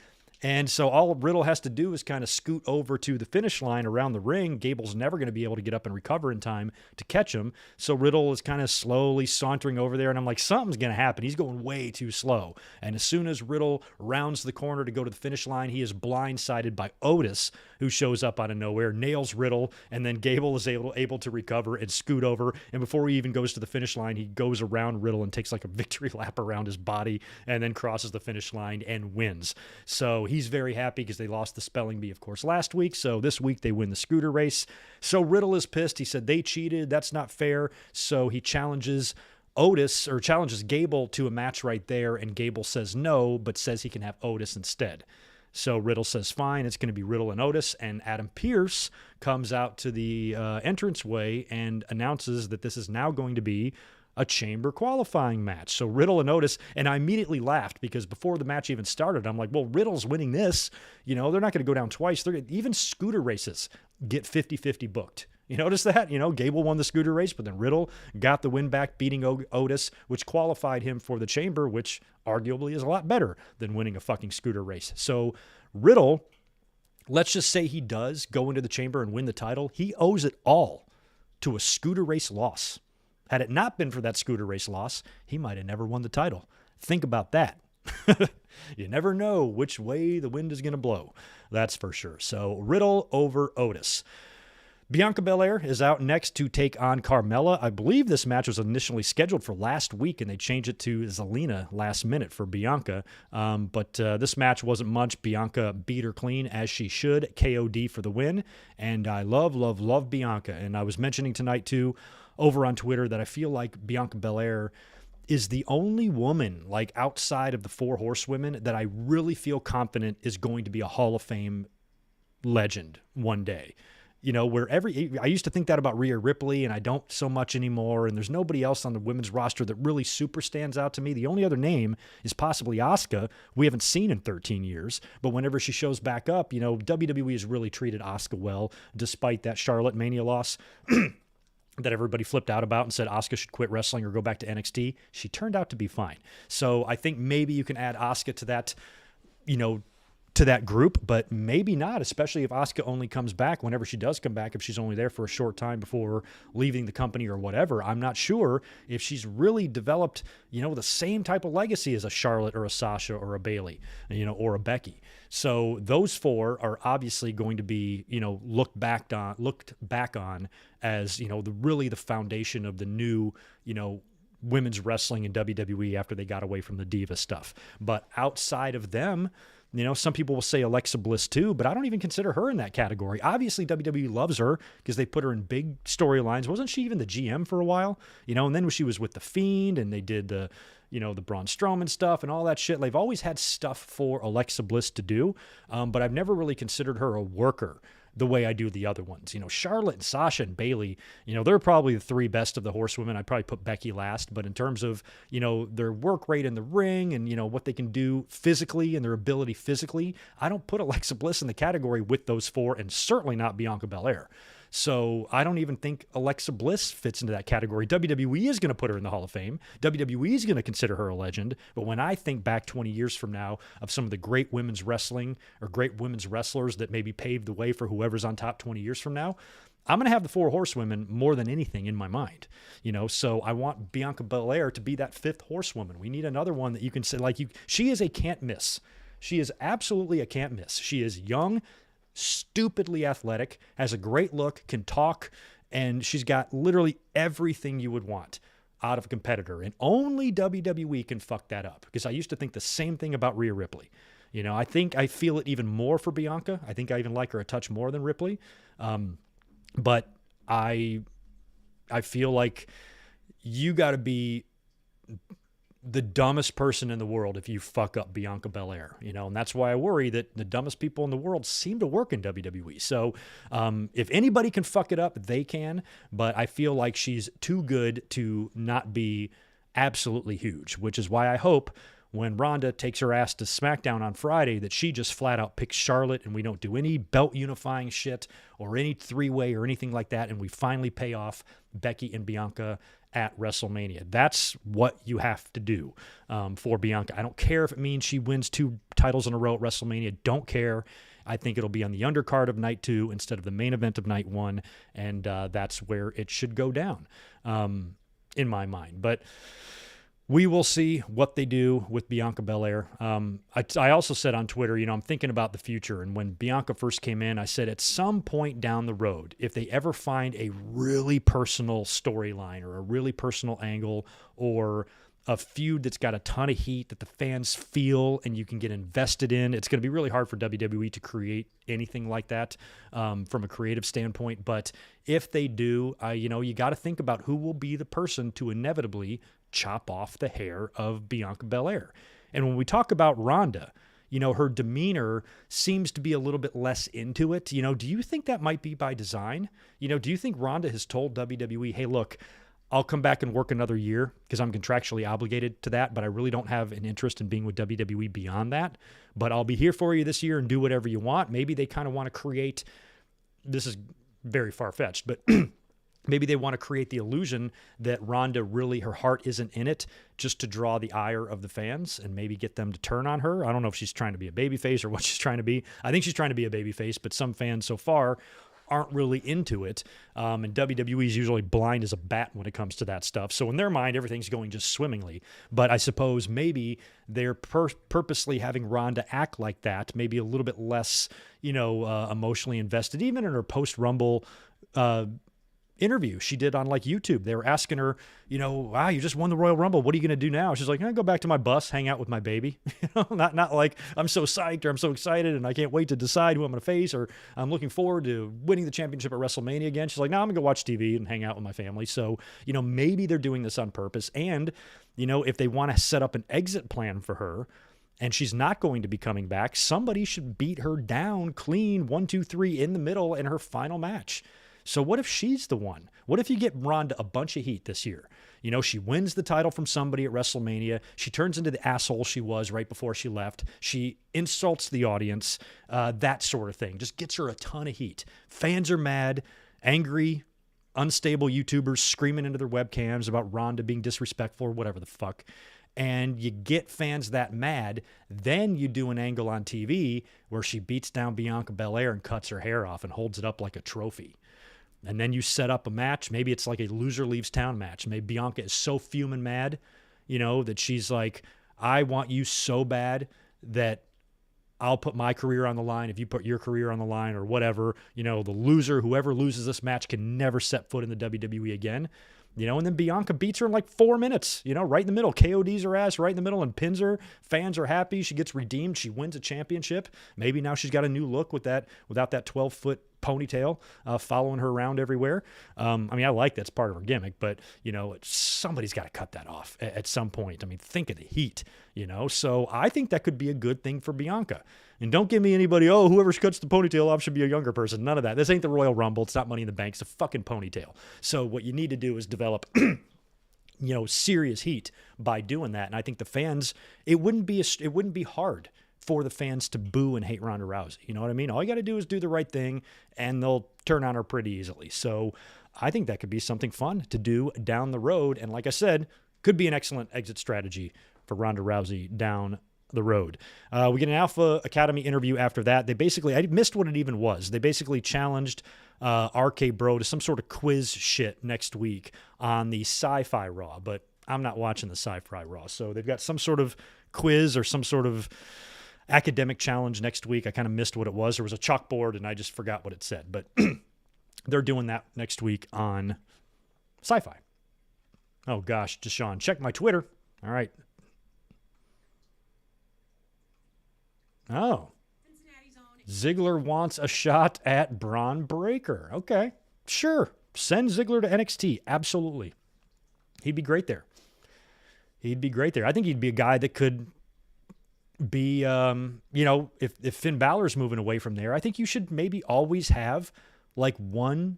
And so all Riddle has to do is kind of scoot over to the finish line around the ring. Gable's never going to be able to get up and recover in time to catch him. So Riddle is kind of slowly sauntering over there, and I'm like, something's going to happen. He's going way too slow. And as soon as Riddle rounds the corner to go to the finish line, he is blindsided by Otis, who shows up out of nowhere, nails Riddle, and then Gable is able to recover and scoot over. And before he even goes to the finish line, he goes around Riddle and takes like a victory lap around his body and then crosses the finish line and wins. So he's very happy because they lost the spelling bee, of course, last week. So this week they win the scooter race. So Riddle is pissed. He said they cheated. That's not fair. So he challenges Gable to a match right there. And Gable says no, but says he can have Otis instead. So Riddle says, fine, it's going to be Riddle and Otis. And Adam Pearce comes out to the entranceway and announces that this is now going to be a chamber qualifying match. So Riddle and Otis, and I immediately laughed because before the match even started, I'm like, well, Riddle's winning this. You know, they're not going to go down twice. Even scooter races get 50-50 booked. You notice that? You know, Gable won the scooter race, but then Riddle got the win back, beating Otis, which qualified him for the chamber, which arguably is a lot better than winning a fucking scooter race. So Riddle, let's just say he does go into the chamber and win the title. He owes it all to a scooter race loss. Had it not been for that scooter race loss, he might have never won the title. Think about that. You never know which way the wind is going to blow. That's for sure. So Riddle over Otis. Bianca Belair is out next to take on Carmella. I believe this match was initially scheduled for last week, and they changed it to Zelina last minute for Bianca. But this match wasn't much. Bianca beat her clean, as she should. KOD for the win. And I love, love, love Bianca. And I was mentioning tonight, too, over on Twitter, that I feel like Bianca Belair is the only woman, like outside of the 4 horsewomen, that I really feel confident is going to be a Hall of Fame legend one day. You know, I used to think that about Rhea Ripley, and I don't so much anymore. And there's nobody else on the women's roster that really super stands out to me. The only other name is possibly Asuka. We haven't seen in 13 years, but whenever she shows back up, you know, WWE has really treated Asuka well, despite that Charlotte Mania loss that everybody flipped out about and said Asuka should quit wrestling or go back to NXT. She turned out to be fine. So I think maybe you can add Asuka to that, you know, to that group, but maybe not, especially if Asuka only comes back whenever she does come back, if she's only there for a short time before leaving the company or whatever. I'm not sure if she's really developed, the same type of legacy as a Charlotte or a Sasha or a Bayley, or a Becky. So those four are obviously going to be, looked back on as, the foundation of the new, women's wrestling in WWE after they got away from the diva stuff. But outside of them, some people will say Alexa Bliss too, but I don't even consider her in that category. Obviously, WWE loves her because they put her in big storylines. Wasn't she even the GM for a while? And then when she was with The Fiend and they did the Braun Strowman stuff and all that shit, they've always had stuff for Alexa Bliss to do, but I've never really considered her a worker the way I do the other ones. Charlotte and Sasha and Bayley, they're probably the three best of the horsewomen. I'd probably put Becky last, but in terms of, their work rate in the ring and, what they can do physically and their ability physically, I don't put Alexa Bliss in the category with those four, and certainly not Bianca Belair. So I don't even think Alexa Bliss fits into that category. WWE is going to put her in the Hall of Fame. WWE is going to consider her a legend. But when I think back 20 years from now of some of the great women's wrestling or great women's wrestlers that maybe paved the way for whoever's on top 20 years from now, I'm going to have the four horsewomen more than anything in my mind. So I want Bianca Belair to be that fifth horsewoman. We need another one that you can say, she is a can't miss. She is absolutely a can't miss. She is young, stupidly athletic, has a great look, can talk, and she's got literally everything you would want out of a competitor. And only WWE can fuck that up, because I used to think the same thing about Rhea Ripley. I think I feel it even more for Bianca. I think I even like her a touch more than Ripley. But I feel like you got to be the dumbest person in the world if you fuck up Bianca Belair, and that's why I worry that the dumbest people in the world seem to work in WWE. So if anybody can fuck it up, they can, but I feel like she's too good to not be absolutely huge, which is why I hope when Ronda takes her ass to SmackDown on Friday that she just flat out picks Charlotte and we don't do any belt unifying shit or any three-way or anything like that, and we finally pay off Becky and Bianca at WrestleMania. That's what you have to do for Bianca. I don't care if it means she wins 2 titles in a row at WrestleMania. Don't care. I think it'll be on the undercard of night 2 instead of the main event of night 1, and that's where it should go down in my mind. But we will see what they do with Bianca Belair. I also said on Twitter, I'm thinking about the future. And when Bianca first came in, I said at some point down the road, if they ever find a really personal storyline or a really personal angle or a feud that's got a ton of heat that the fans feel and you can get invested in, it's going to be really hard for WWE to create anything like that from a creative standpoint. But if they do, you got to think about who will be the person to inevitably chop off the hair of Bianca Belair. And when we talk about Ronda, her demeanor seems to be a little bit less into it. Do you think that might be by design? Do you think Ronda has told WWE, hey, look, I'll come back and work another year because I'm contractually obligated to that, but I really don't have an interest in being with WWE beyond that. But I'll be here for you this year and do whatever you want. Maybe they kind of want to create, this is very far-fetched, but maybe they want to create the illusion that Ronda really, her heart isn't in it just to draw the ire of the fans and maybe get them to turn on her. I don't know if she's trying to be a babyface or what she's trying to be. I think she's trying to be a babyface, but some fans so far aren't really into it. And WWE is usually blind as a bat when it comes to that stuff. So in their mind, everything's going just swimmingly. But I suppose maybe they're purposely having Ronda act like that, maybe a little bit less, emotionally invested, even in her post-Rumble interview she did on YouTube. They were asking her, wow, you just won the Royal Rumble. What are you going to do now? She's like, I go back to my bus, hang out with my baby. Not like I'm so psyched or I'm so excited and I can't wait to decide who I'm going to face or I'm looking forward to winning the championship at WrestleMania again. She's like, no, I'm going to go watch TV and hang out with my family. So, maybe they're doing this on purpose. And, if they want to set up an exit plan for her and she's not going to be coming back, somebody should beat her down clean 1, 2, 3 in the middle in her final match. So what if she's the one? What if you get Ronda a bunch of heat this year? She wins the title from somebody at WrestleMania. She turns into the asshole she was right before she left. She insults the audience, that sort of thing. Just gets her a ton of heat. Fans are mad, angry, unstable YouTubers screaming into their webcams about Ronda being disrespectful or whatever the fuck. and you get fans that mad, then you do an angle on TV where she beats down Bianca Belair and cuts her hair off and holds it up like a trophy. And then you set up a match. Maybe it's like a loser leaves town match. Maybe Bianca is so fuming mad, that she's like, I want you so bad that I'll put my career on the line if you put your career on the line or whatever. The loser, whoever loses this match can never set foot in the WWE again. And then Bianca beats her in like 4 minutes, right in the middle. KODs her ass right in the middle and pins her. Fans are happy. She gets redeemed. She wins a championship. Maybe now she's got a new look without that 12-foot ponytail following her around everywhere. I like that's part of her gimmick, but, somebody's got to cut that off at some point. Think of the heat, So I think that could be a good thing for Bianca. And don't give me anybody, whoever cuts the ponytail off should be a younger person. None of that. This ain't the Royal Rumble. It's not Money in the Bank. It's a fucking ponytail. So what you need to do is develop, serious heat by doing that. And I think the fans, it wouldn't be hard for the fans to boo and hate Ronda Rousey. You know what I mean? All you got to do is do the right thing, and they'll turn on her pretty easily. So I think that could be something fun to do down the road. And like I said, could be an excellent exit strategy for Ronda Rousey down the road. We get an Alpha Academy interview after that. I missed what it even was. They basically challenged RK Bro to some sort of quiz shit next week on the Sci-Fi Raw, but I'm not watching the Sci-Fi Raw. So they've got some sort of quiz or some sort of academic challenge next week. I kind of missed what it was. There was a chalkboard and I just forgot what it said, but they're doing that next week on Sci-Fi. Oh gosh, Deshaun, check my Twitter. All right. Oh. Ziggler wants a shot at Braun Breaker. Okay, sure. Send Ziggler to NXT. Absolutely. He'd be great there. I think he'd be a guy that could be, if Finn Balor's moving away from there, I think you should maybe always have like one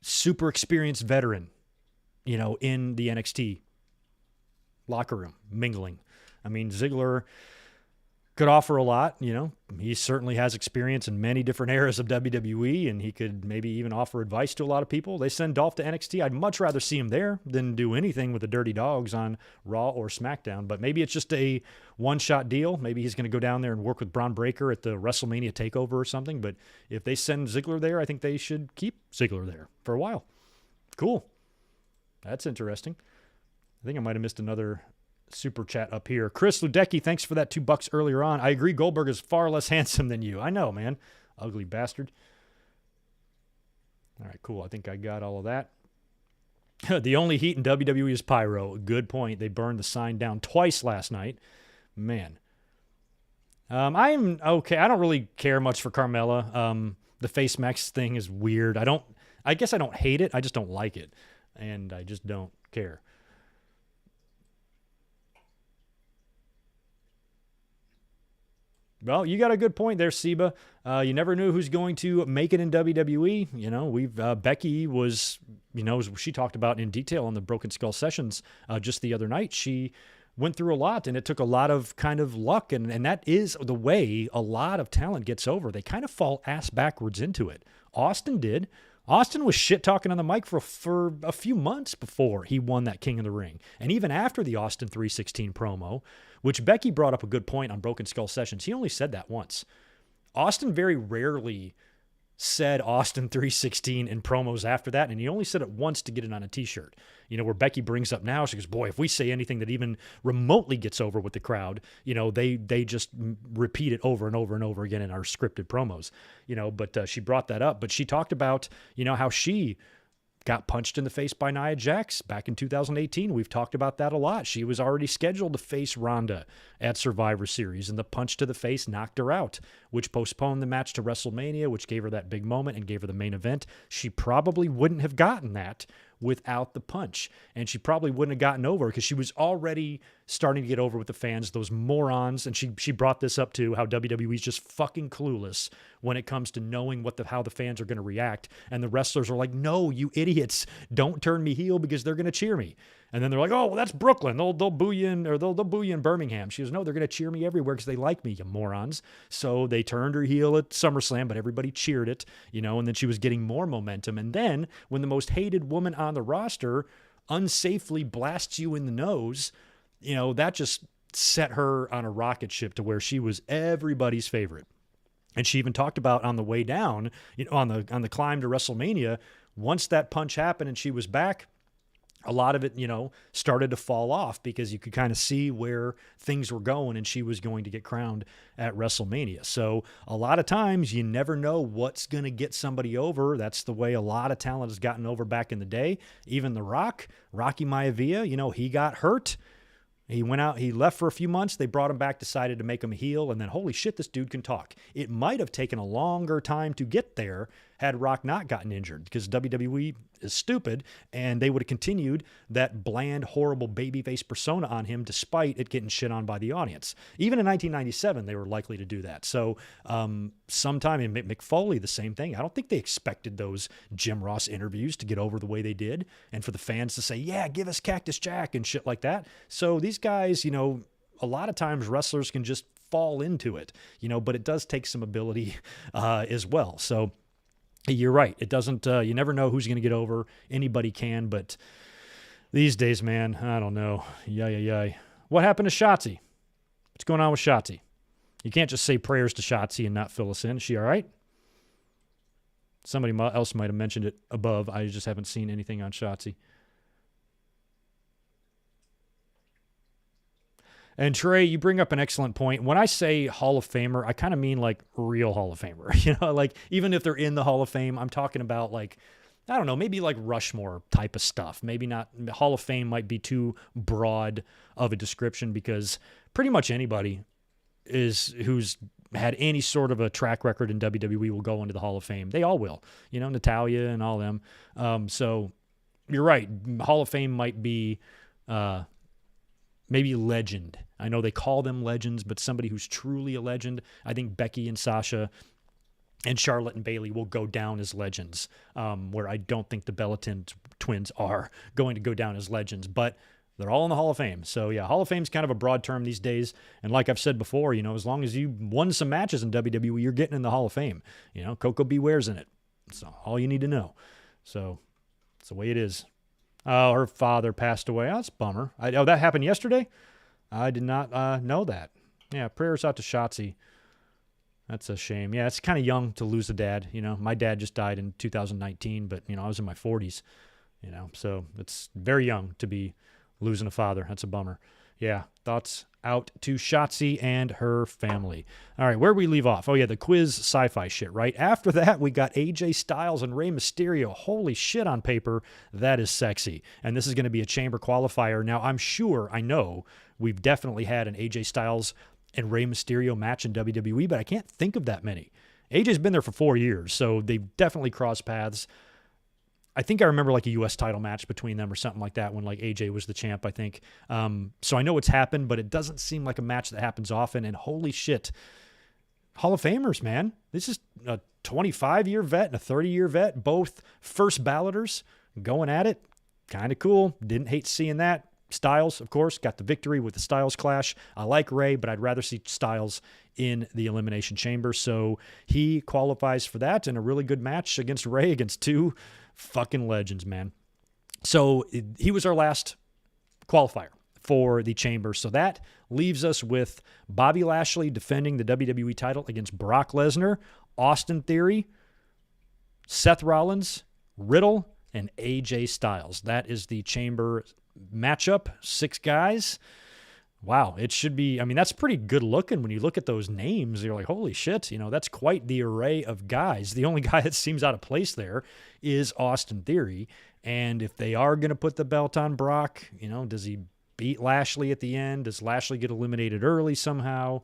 super experienced veteran, in the NXT locker room mingling. Ziggler could offer a lot, he certainly has experience in many different eras of WWE, and he could maybe even offer advice to a lot of people. They send Dolph to NXT. I'd much rather see him there than do anything with the Dirty Dogs on Raw or SmackDown, but maybe it's just a one-shot deal. Maybe he's going to go down there and work with Braun Breaker at the WrestleMania TakeOver or something, but if they send Ziggler there, I think they should keep Ziggler there for a while. Cool. That's interesting. I think I might have missed another super chat up here. Chris Ludecki, thanks for that $2 earlier on. I agree, Goldberg is far less handsome than you. I know, man. Ugly bastard. All right, cool. I think I got all of that. The only heat in WWE is pyro. Good point. They burned the sign down twice last night. Man. I'm okay. I don't really care much for Carmella. The face max thing is weird. I guess I don't hate it. I just don't like it. And I just don't care. Well, you got a good point there, Seba. You never knew who's going to make it in WWE. Becky was, she talked about in detail on the Broken Skull Sessions just the other night. She went through a lot, and it took a lot of kind of luck, and that is the way a lot of talent gets over. They kind of fall ass backwards into it. Austin did. Austin was shit-talking on the mic for a few months before he won that King of the Ring. And even after the Austin 316 promo, which Becky brought up a good point on Broken Skull Sessions, he only said that once. Austin very rarely said Austin 316 in promos after that, and he only said it once to get it on a t-shirt. Where Becky brings up now, she goes, boy, if we say anything that even remotely gets over with the crowd, they just repeat it over and over and over again in our scripted promos, but she brought that up. But she talked about, how she got punched in the face by Nia Jax back in 2018. We've talked about that a lot. She was already scheduled to face Ronda at Survivor Series, and the punch to the face knocked her out, which postponed the match to WrestleMania, which gave her that big moment and gave her the main event. She probably wouldn't have gotten that without the punch, and she probably wouldn't have gotten over because she was already starting to get over with the fans, those morons. And she brought this up too, how WWE's just fucking clueless when it comes to knowing how the fans are going to react. And the wrestlers are like, no, you idiots, don't turn me heel because they're going to cheer me. And then they're like, oh, well, that's Brooklyn. They'll boo you in, or they'll boo you in Birmingham. She goes, no, they're going to cheer me everywhere because they like me, you morons. So they turned her heel at SummerSlam, but everybody cheered it, and then she was getting more momentum. And then when the most hated woman on the roster unsafely blasts you in the nose, that just set her on a rocket ship to where she was everybody's favorite. And she even talked about on the way down, on the climb to WrestleMania, once that punch happened and she was back, a lot of it, started to fall off because you could kind of see where things were going and she was going to get crowned at WrestleMania. So a lot of times you never know what's going to get somebody over. That's the way a lot of talent has gotten over back in the day. Even The Rock, Rocky Maivia, he got hurt. He went out, he left for a few months. They brought him back, decided to make him a heel, and then holy shit, this dude can talk. It might have taken a longer time to get there had Rock not gotten injured, because WWE is stupid, and they would have continued that bland, horrible babyface persona on him despite it getting shit on by the audience. Even in 1997, they were likely to do that. So sometime in Mick Foley, the same thing. I don't think they expected those Jim Ross interviews to get over the way they did, and for the fans to say, yeah, give us Cactus Jack and shit like that. So these guys, a lot of times wrestlers can just fall into it, but it does take some ability as well. So you're right. It doesn't, you never know who's going to get over. Anybody can, but these days, man, I don't know. Yay. What happened to Shotzi? What's going on with Shotzi? You can't just say prayers to Shotzi and not fill us in. Is she all right? Somebody else might have mentioned it above. I just haven't seen anything on Shotzi. And Trey, you bring up an excellent point. When I say Hall of Famer, I kind of mean like real Hall of Famer. Like even if they're in the Hall of Fame, I'm talking about like, I don't know, maybe like Rushmore type of stuff. Maybe not. Hall of Fame might be too broad of a description because pretty much anybody who's had any sort of a track record in WWE will go into the Hall of Fame. They all will, Natalia and all them. So you're right. Hall of Fame might be maybe legend. I know they call them legends, but somebody who's truly a legend. I think Becky and Sasha and Charlotte and Bayley will go down as legends, where I don't think the Bella twins are going to go down as legends, but they're all in the Hall of Fame. So yeah, Hall of Fame's kind of a broad term these days. And like I've said before, as long as you won some matches in WWE, you're getting in the Hall of Fame. Coco Beware's in it. So all you need to know. So it's the way it is. Oh, her father passed away. Oh, that's a bummer. That happened yesterday? I did not know that. Yeah, prayers out to Shotzi. That's a shame. Yeah, it's kind of young to lose a dad. My dad just died in 2019, but, I was in my 40s, so it's very young to be losing a father. That's a bummer. Yeah, thoughts out to Shotzi and her family. All right, where we leave off? Oh, yeah, the quiz sci-fi shit, right? After that, we got AJ Styles and Rey Mysterio. Holy shit, on paper, that is sexy. And this is going to be a chamber qualifier. Now, I know, we've definitely had an AJ Styles and Rey Mysterio match in WWE, but I can't think of that many. AJ's been there for 4 years, so they've definitely crossed paths. I think I remember like a U.S. title match between them or something like that when like AJ was the champ, I think. So I know it's happened, but it doesn't seem like a match that happens often. And holy shit, Hall of Famers, man. This is a 25-year vet and a 30-year vet, both first balloters going at it. Kind of cool. Didn't hate seeing that. Styles, of course, got the victory with the Styles Clash. I like Rey, but I'd rather see Styles in the Elimination Chamber. So he qualifies for that in a really good match against Rey, against two fucking legends, man. So he was our last qualifier for the Chamber. So that leaves us with Bobby Lashley defending the WWE title against Brock Lesnar, Austin Theory, Seth Rollins, Riddle, and AJ Styles. That is the Chamber matchup. 6 guys. Wow, it should be, that's pretty good looking when you look at those names. You're like, holy shit, that's quite the array of guys. The only guy that seems out of place there is Austin Theory. And if they are going to put the belt on Brock, does he beat Lashley at the end? Does Lashley get eliminated early somehow?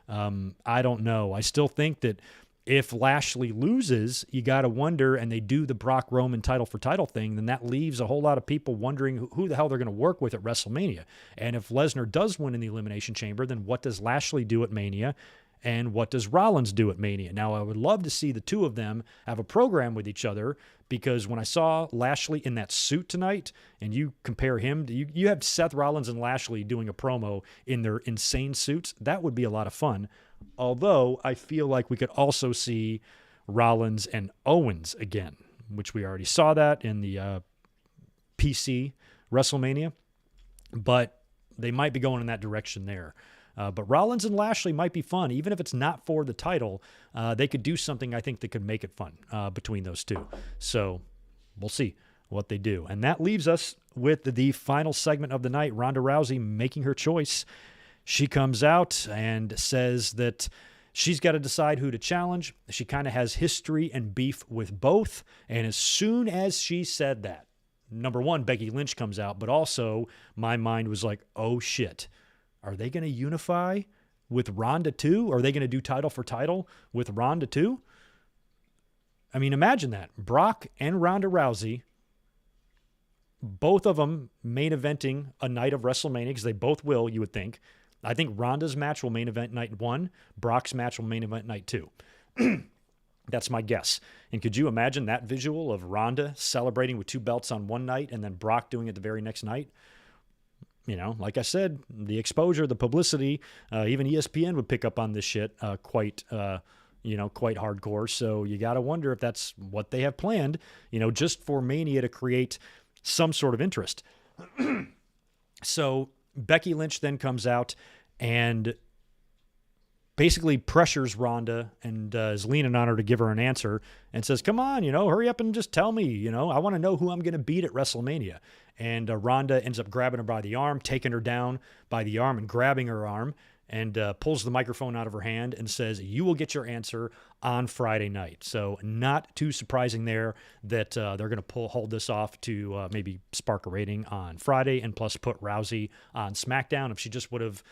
I don't know. I still think that if Lashley loses, you got to wonder, and they do the Brock Roman title for title thing, then that leaves a whole lot of people wondering who the hell they're going to work with at WrestleMania. And if Lesnar does win in the Elimination Chamber, then what does Lashley do at Mania? And what does Rollins do at Mania? Now, I would love to see the two of them have a program with each other, because when I saw Lashley in that suit tonight, and you compare him to, you have Seth Rollins and Lashley doing a promo in their insane suits, that would be a lot of fun. Although I feel like we could also see Rollins and Owens again, which we already saw that in the PC WrestleMania. But they might be going in that direction there. But Rollins and Lashley might be fun. Even if it's not for the title, they could do something, I think, that could make it fun between those two. So we'll see what they do. And that leaves us with the final segment of the night, Ronda Rousey making her choice. She comes out and says that she's got to decide who to challenge. She kind of has history and beef with both. And as soon as she said that, number one, Becky Lynch comes out, but also my mind was like, oh shit, are they going to unify with Ronda too? Are they going to do title for title with Ronda too? I mean, imagine that. Brock and Ronda Rousey, both of them main eventing a night of WrestleMania, because they both will, you would think. I think Ronda's match will main event night 1. Brock's match will main event night 2. That's my guess. And could you imagine that visual of Ronda celebrating with 2 belts on one night and then Brock doing it the very next night? You know, like I said, the exposure, the publicity, even ESPN would pick up on this shit quite hardcore. So you got to wonder if that's what they have planned, just for Mania to create some sort of interest. So Becky Lynch then comes out and basically pressures Ronda and is leaning on her to give her an answer and says, come on, hurry up and just tell me, I want to know who I'm going to beat at WrestleMania. And Ronda ends up grabbing her by the arm, taking her down by the arm and grabbing her arm, and pulls the microphone out of her hand and says, you will get your answer on Friday night. So not too surprising there that they're going to hold this off to maybe spark a rating on Friday, and plus put Rousey on SmackDown. If she just would have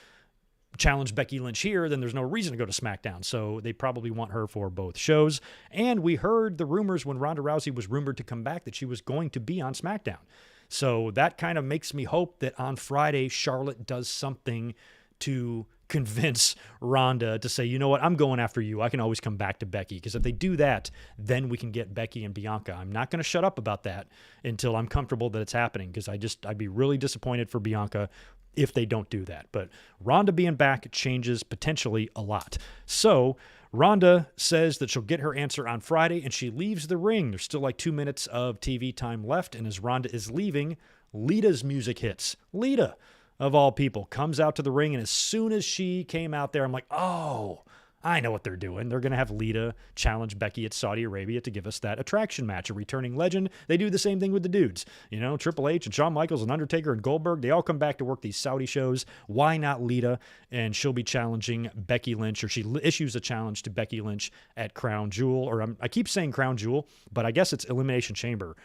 challenged Becky Lynch here, then there's no reason to go to SmackDown. So they probably want her for both shows. And we heard the rumors when Ronda Rousey was rumored to come back that she was going to be on SmackDown. So that kind of makes me hope that on Friday, Charlotte does something to convince Ronda to say, you know what, I'm going after you. I can always come back to Becky. Because if they do that, then we can get Becky and Bianca. I'm not going to shut up about that until I'm comfortable that it's happening, because I'd be really disappointed for Bianca if they don't do that. But Ronda being back changes potentially a lot. So Ronda says that she'll get her answer on Friday, and she leaves the ring. There's still like 2 minutes of TV time left, and as Ronda is leaving, Lita's music hits. Lita, of all people, comes out to the ring, and as soon as she came out there, I'm like, oh, I know what they're doing. They're going to have Lita challenge Becky at Saudi Arabia to give us that attraction match, a returning legend. They do the same thing with the dudes. Triple H and Shawn Michaels and Undertaker and Goldberg, they all come back to work these Saudi shows. Why not Lita? And she'll be challenging Becky Lynch, or she issues a challenge to Becky Lynch at Crown Jewel, or I keep saying Crown Jewel, but I guess it's Elimination Chamber.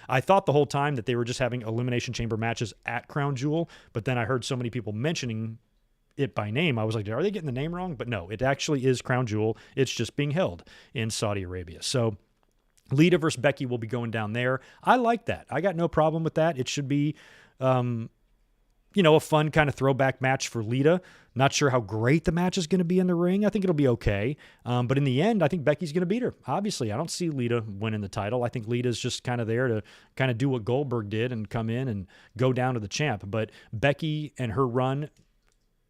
I thought the whole time that they were just having Elimination Chamber matches at Crown Jewel, but then I heard so many people mentioning it by name, I was like, are they getting the name wrong? But no, it actually is Crown Jewel. It's just being held in Saudi Arabia. So Lita versus Becky will be going down there. I like that. I got no problem with that. It should be, a fun kind of throwback match for Lita. Not sure how great the match is going to be in the ring. I think it'll be okay. But in the end, I think Becky's going to beat her. Obviously, I don't see Lita winning the title. I think Lita's just kind of there to kind of do what Goldberg did and come in and go down to the champ. But Becky and her run,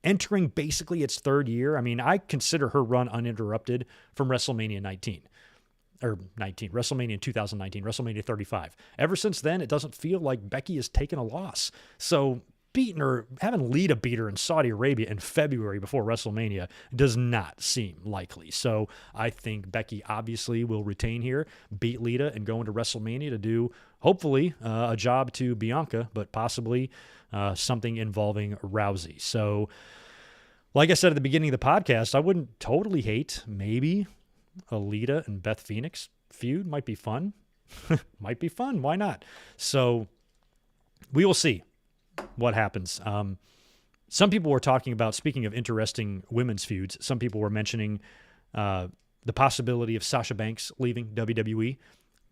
entering basically its 3rd year. I mean, I consider her run uninterrupted from WrestleMania 2019, WrestleMania 35. Ever since then, it doesn't feel like Becky has taken a loss. So having Lita beat her in Saudi Arabia in February before WrestleMania does not seem likely. So I think Becky obviously will retain here, beat Lita, and go into WrestleMania to do, hopefully, a job to Bianca, but possibly something involving Rousey. So like I said at the beginning of the podcast, I wouldn't totally hate maybe a Lita and Beth Phoenix feud. Might be fun. Might be fun. Why not? So we will see what happens. Some people were talking about, speaking of interesting women's feuds, some people were mentioning the possibility of Sasha Banks leaving WWE.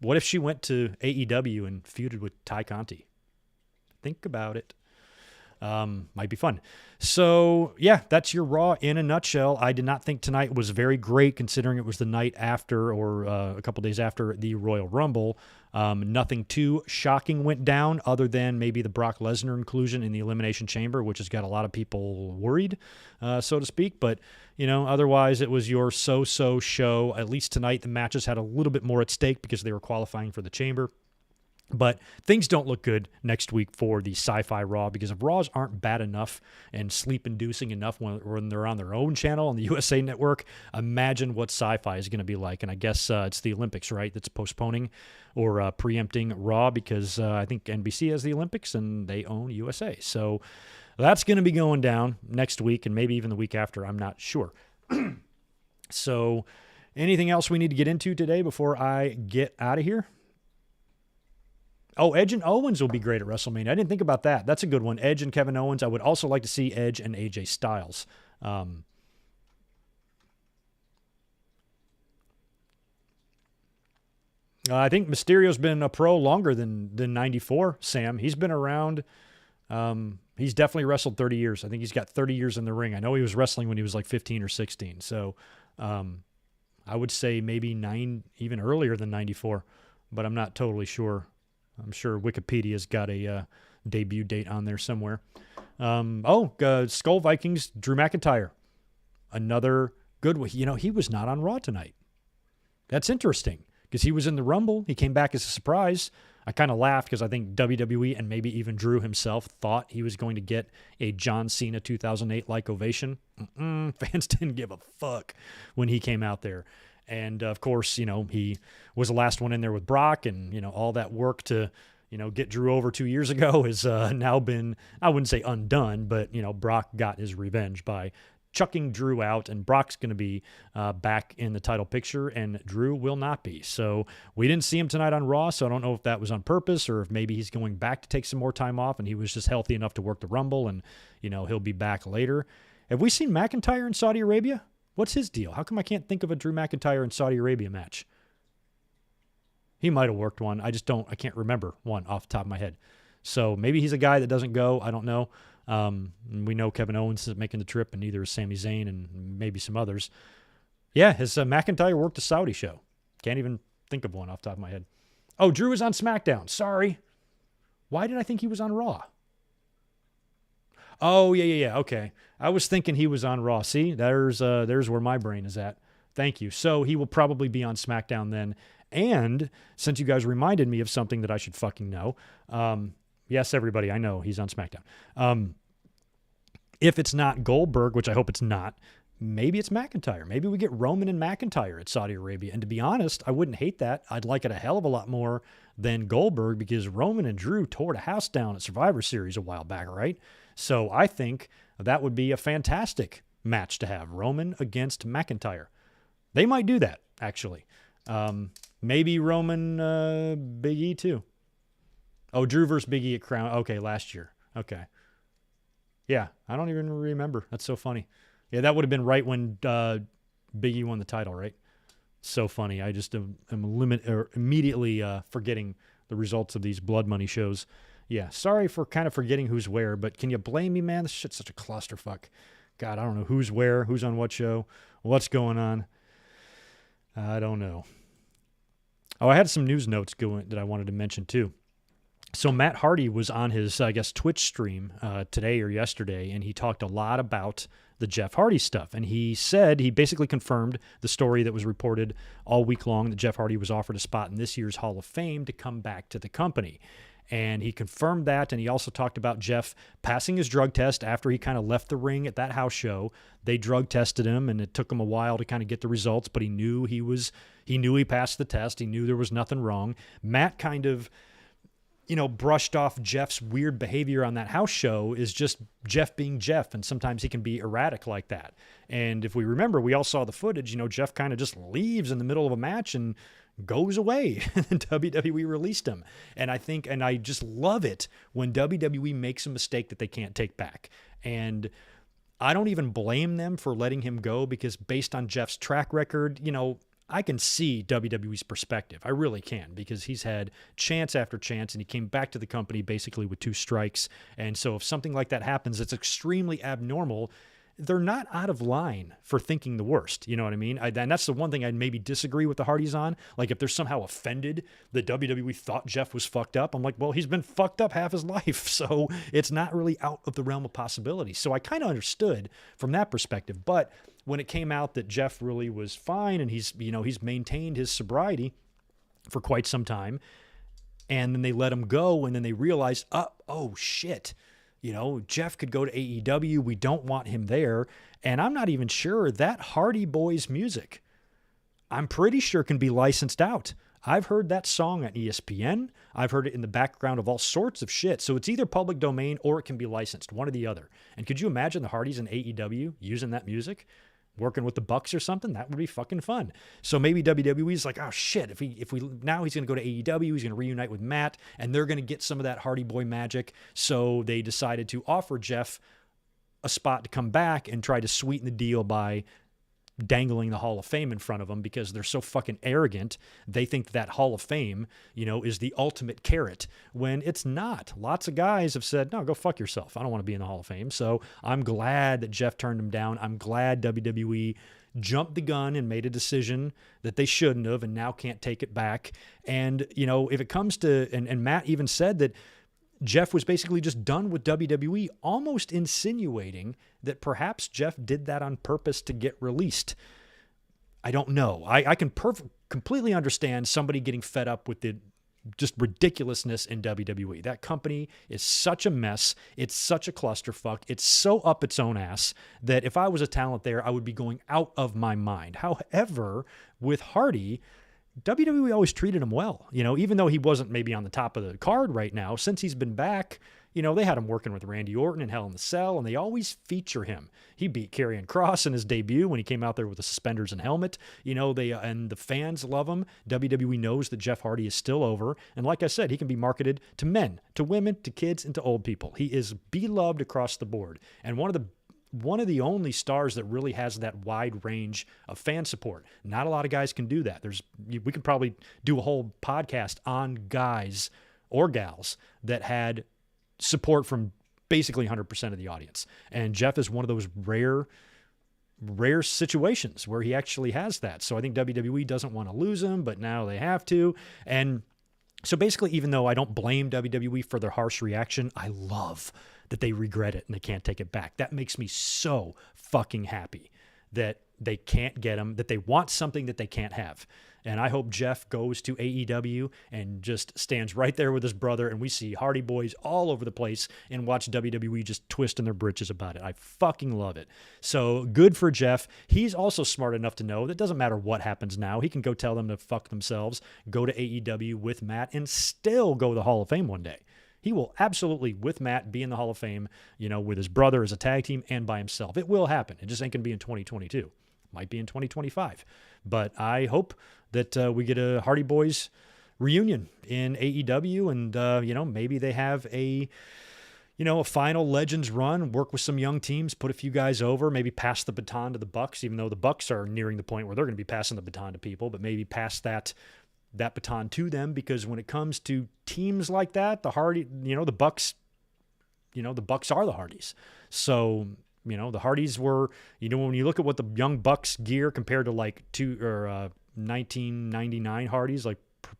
What if she went to AEW and feuded with Ty Conti? Think about it. Might be fun. So, yeah, that's your Raw in a nutshell. I did not think tonight was very great, considering it was the night after, or a couple days after, the Royal Rumble. Nothing too shocking went down, other than maybe the Brock Lesnar inclusion in the Elimination Chamber, which has got a lot of people worried, so to speak. But, otherwise it was your so-so show. At least tonight the matches had a little bit more at stake because they were qualifying for the Chamber. But things don't look good next week for the Sci-Fi Raw, because if Raws aren't bad enough and sleep-inducing enough when they're on their own channel on the USA Network, imagine what Sci-Fi is going to be like. And I guess it's the Olympics, right, that's postponing or preempting Raw, because I think NBC has the Olympics and they own USA. So that's going to be going down next week and maybe even the week after. I'm not sure. So anything else we need to get into today before I get out of here? Oh, Edge and Owens will be great at WrestleMania. I didn't think about that. That's a good one. Edge and Kevin Owens. I would also like to see Edge and AJ Styles. I think Mysterio's been a pro longer than 94, Sam. He's been around. He's definitely wrestled 30 years. I think he's got 30 years in the ring. I know he was wrestling when he was like 15 or 16. So I would say maybe even earlier than 94, but I'm not totally sure. I'm sure Wikipedia's got a debut date on there somewhere. Skull Vikings, Drew McIntyre. Another good one. You know, he was not on Raw tonight. That's interesting because he was in the Rumble. He came back as a surprise. I kind of laughed because I think WWE and maybe even Drew himself thought he was going to get a John Cena 2008-like ovation. Fans didn't give a fuck when he came out there. And, of course, you know, he was the last one in there with Brock, and, you know, all that work to, you know, get Drew over 2 years ago has now been, I wouldn't say undone, but, you know, Brock got his revenge by chucking Drew out, and Brock's going to be back in the title picture, and Drew will not be. So we didn't see him tonight on Raw, so I don't know if that was on purpose or if maybe he's going back to take some more time off, and he was just healthy enough to work the Rumble, and, you know, he'll be back later. Have we seen McIntyre in Saudi Arabia? What's his deal? How come I can't think of a Drew McIntyre in Saudi Arabia match? He might have worked one. I can't remember one off the top of my head. So maybe he's a guy that doesn't go. I don't know. We know Kevin Owens is making the trip, and neither is Sami Zayn and maybe some others. Yeah, has McIntyre worked a Saudi show? Can't even think of one off the top of my head. Oh, Drew is on SmackDown. Sorry. Why did I think he was on Raw? Oh, yeah. Okay. I was thinking he was on Raw. See, there's where my brain is at. Thank you. So he will probably be on SmackDown then. And since you guys reminded me of something that I should fucking know, yes, everybody, I know he's on SmackDown. If it's not Goldberg, which I hope it's not, maybe it's McIntyre. Maybe we get Roman and McIntyre at Saudi Arabia. And to be honest, I wouldn't hate that. I'd like it a hell of a lot more than Goldberg, because Roman and Drew tore the house down at Survivor Series a while back, right? So I think that would be a fantastic match to have, Roman against McIntyre. They might do that, actually. Maybe Roman, Big E too. Oh, Drew versus Big E at Crown. Okay, last year. Okay. Yeah, I don't even remember. That's so funny. Yeah, that would have been right when Big E won the title, right? So funny. I just am immediately forgetting the results of these Blood Money shows. Yeah, sorry for kind of forgetting who's where, but can you blame me, man? This shit's such a clusterfuck. God, I don't know who's where, who's on what show, what's going on. I don't know. Oh, I had some news notes going that I wanted to mention too. So Matt Hardy was on his, I guess, Twitch stream today or yesterday, and he talked a lot about the Jeff Hardy stuff. And he said, he basically confirmed the story that was reported all week long, that Jeff Hardy was offered a spot in this year's Hall of Fame to come back to the company. And he confirmed that, and he also talked about Jeff passing his drug test after he kind of left the ring at that house show. They drug tested him, and it took him a while to kind of get the results, but he knew he passed the test. He knew there was nothing wrong. Matt kind of, you know, brushed off Jeff's weird behavior on that house show is just Jeff being Jeff, and sometimes he can be erratic like that. And if we remember, we all saw the footage, you know, Jeff kind of just leaves in the middle of a match and goes away. WWE released him. And I just love it when WWE makes a mistake that they can't take back. And I don't even blame them for letting him go, because based on Jeff's track record, you know, I can see WWE's perspective. I really can, because he's had chance after chance, and he came back to the company basically with 2 strikes. And so if something like that happens, it's extremely abnormal. They're not out of line for thinking the worst. You know what I mean? And that's the one thing I'd maybe disagree with the Hardys on. Like, if they're somehow offended that WWE thought Jeff was fucked up, I'm like, well, he's been fucked up half his life. So it's not really out of the realm of possibility. So I kind of understood from that perspective. But when it came out that Jeff really was fine, and he's maintained his sobriety for quite some time, And then they let him go, and then they realized, oh shit, Jeff could go to AEW. We don't want him there. And I'm not even sure that Hardy Boys music, I'm pretty sure can be licensed out. I've heard that song on ESPN. I've heard it in the background of all sorts of shit. So it's either public domain or it can be licensed, one or the other. And could you imagine the Hardys in AEW using that music? Working with the Bucks or something? That would be fucking fun. So maybe WWE's like, oh shit, if we now he's going to go to AEW, he's going to reunite with Matt, and they're going to get some of that Hardy Boy magic. So they decided to offer Jeff a spot to come back and try to sweeten the deal by dangling the Hall of Fame in front of them, because they're so fucking arrogant. They think that Hall of Fame, is the ultimate carrot, when it's not. Lots of guys have said, no, go fuck yourself. I don't want to be in the Hall of Fame. So I'm glad that Jeff turned him down. I'm glad WWE jumped the gun and made a decision that they shouldn't have and now can't take it back. And, if it comes to, and Matt even said that Jeff was basically just done with WWE, almost insinuating that perhaps Jeff did that on purpose to get released. I don't know. I can completely understand somebody getting fed up with the just ridiculousness in WWE. That company is such a mess. It's such a clusterfuck. It's so up its own ass that if I was a talent there, I would be going out of my mind. However, with Hardy, WWE always treated him well, even though he wasn't maybe on the top of the card right now. Since he's been back, they had him working with Randy Orton and Hell in the Cell, and they always feature him. He beat Karrion Kross in his debut when he came out there with the suspenders and helmet. And the fans love him. WWE knows that Jeff Hardy is still over. And like I said, he can be marketed to men, to women, to kids, and to old people. He is beloved across the board. And one of the only stars that really has that wide range of fan support. Not a lot of guys can do that. We could probably do a whole podcast on guys or gals that had support from basically 100% of the audience. And Jeff is one of those rare situations where he actually has that. So I think WWE doesn't want to lose him, but now they have to. And so basically, even though I don't blame WWE for their harsh reaction, I love that they regret it and they can't take it back. That makes me so fucking happy that they can't get him, that they want something that they can't have. And I hope Jeff goes to AEW and just stands right there with his brother, and we see Hardy Boys all over the place and watch WWE just twisting their britches about it. I fucking love it. So good for Jeff. He's also smart enough to know that it doesn't matter what happens now. He can go tell them to fuck themselves, go to AEW with Matt, and still go to the Hall of Fame one day. He will absolutely, with Matt, be in the Hall of Fame, with his brother as a tag team and by himself. It will happen. It just ain't going to be in 2022. Might be in 2025. But I hope that we get a Hardy Boys reunion in AEW, and, maybe they have a final Legends run, work with some young teams, put a few guys over, maybe pass the baton to the Bucks, even though the Bucks are nearing the point where they're going to be passing the baton to people, but maybe pass that baton to them, because when it comes to teams like that, the Bucks, the Bucks are the Hardys. So, the Hardys were, when you look at what the young Bucks gear compared to 1999 Hardys,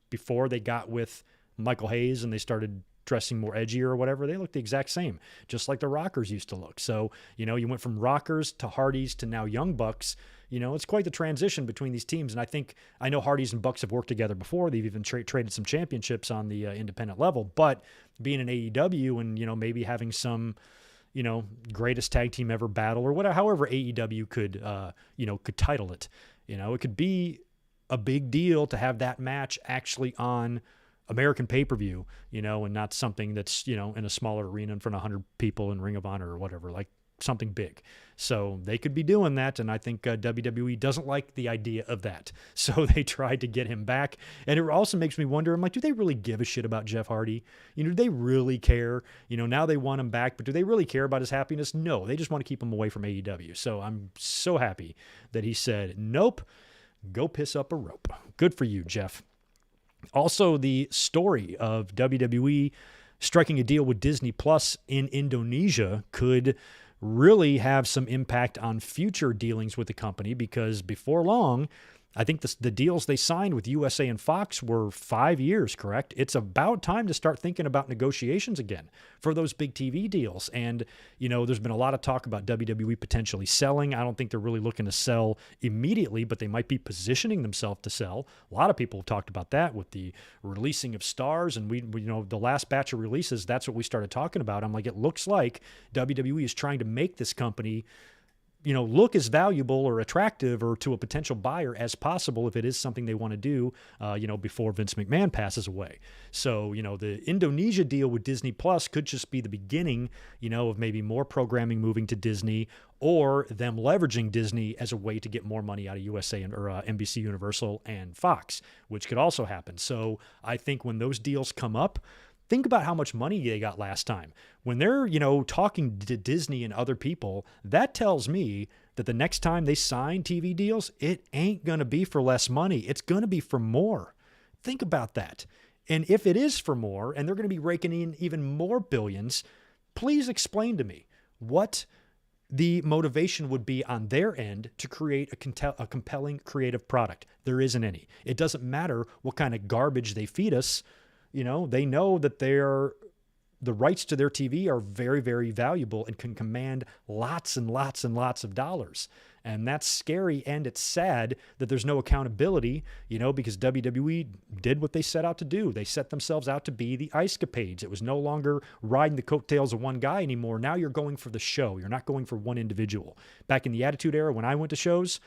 before they got with Michael Hayes and they started dressing more edgy or whatever, they look the exact same, just like the Rockers used to look. So, you went from Rockers to Hardys to now Young Bucks. It's quite the transition between these teams. And I know Hardys and Bucks have worked together before. They've even traded some championships on the independent level, but being in AEW and, maybe having some, greatest tag team ever battle or whatever, however AEW could title it, it could be a big deal to have that match actually on American pay-per-view, and not something that's, in a smaller arena in front of 100 people in Ring of Honor or whatever, like something big. So they could be doing that, and I think WWE doesn't like the idea of that. So they tried to get him back, and it also makes me wonder, I'm like, do they really give a shit about Jeff Hardy? Do they really care? Now they want him back, but do they really care about his happiness? No, they just want to keep him away from AEW. So I'm so happy that he said, nope, go piss up a rope. Good for you, Jeff. Also, the story of WWE striking a deal with Disney Plus in Indonesia could really have some impact on future dealings with the company, because before long, I think the deals they signed with USA and Fox were 5 years, correct? It's about time to start thinking about negotiations again for those big TV deals. And, there's been a lot of talk about WWE potentially selling. I don't think they're really looking to sell immediately, but they might be positioning themselves to sell. A lot of people have talked about that with the releasing of stars. And we the last batch of releases, that's what we started talking about. I'm like, it looks like WWE is trying to make this company look as valuable or attractive or to a potential buyer as possible if it is something they want to do, before Vince McMahon passes away. So, the Indonesia deal with Disney Plus could just be the beginning, of maybe more programming moving to Disney or them leveraging Disney as a way to get more money out of USA or NBC Universal and Fox, which could also happen. So I think when those deals come up, think about how much money they got last time. When they're, talking to Disney and other people, that tells me that the next time they sign TV deals, it ain't going to be for less money. It's going to be for more. Think about that. And if it is for more, and they're going to be raking in even more billions, please explain to me what the motivation would be on their end to create a compelling creative product. There isn't any. It doesn't matter what kind of garbage they feed us. They know that the rights to their TV are very, very valuable and can command lots and lots and lots of dollars. And that's scary, and it's sad that there's no accountability, because WWE did what they set out to do. They set themselves out to be the Ice-Capades. It was no longer riding the coattails of one guy anymore. Now you're going for the show. You're not going for one individual. Back in the Attitude Era, when I went to shows,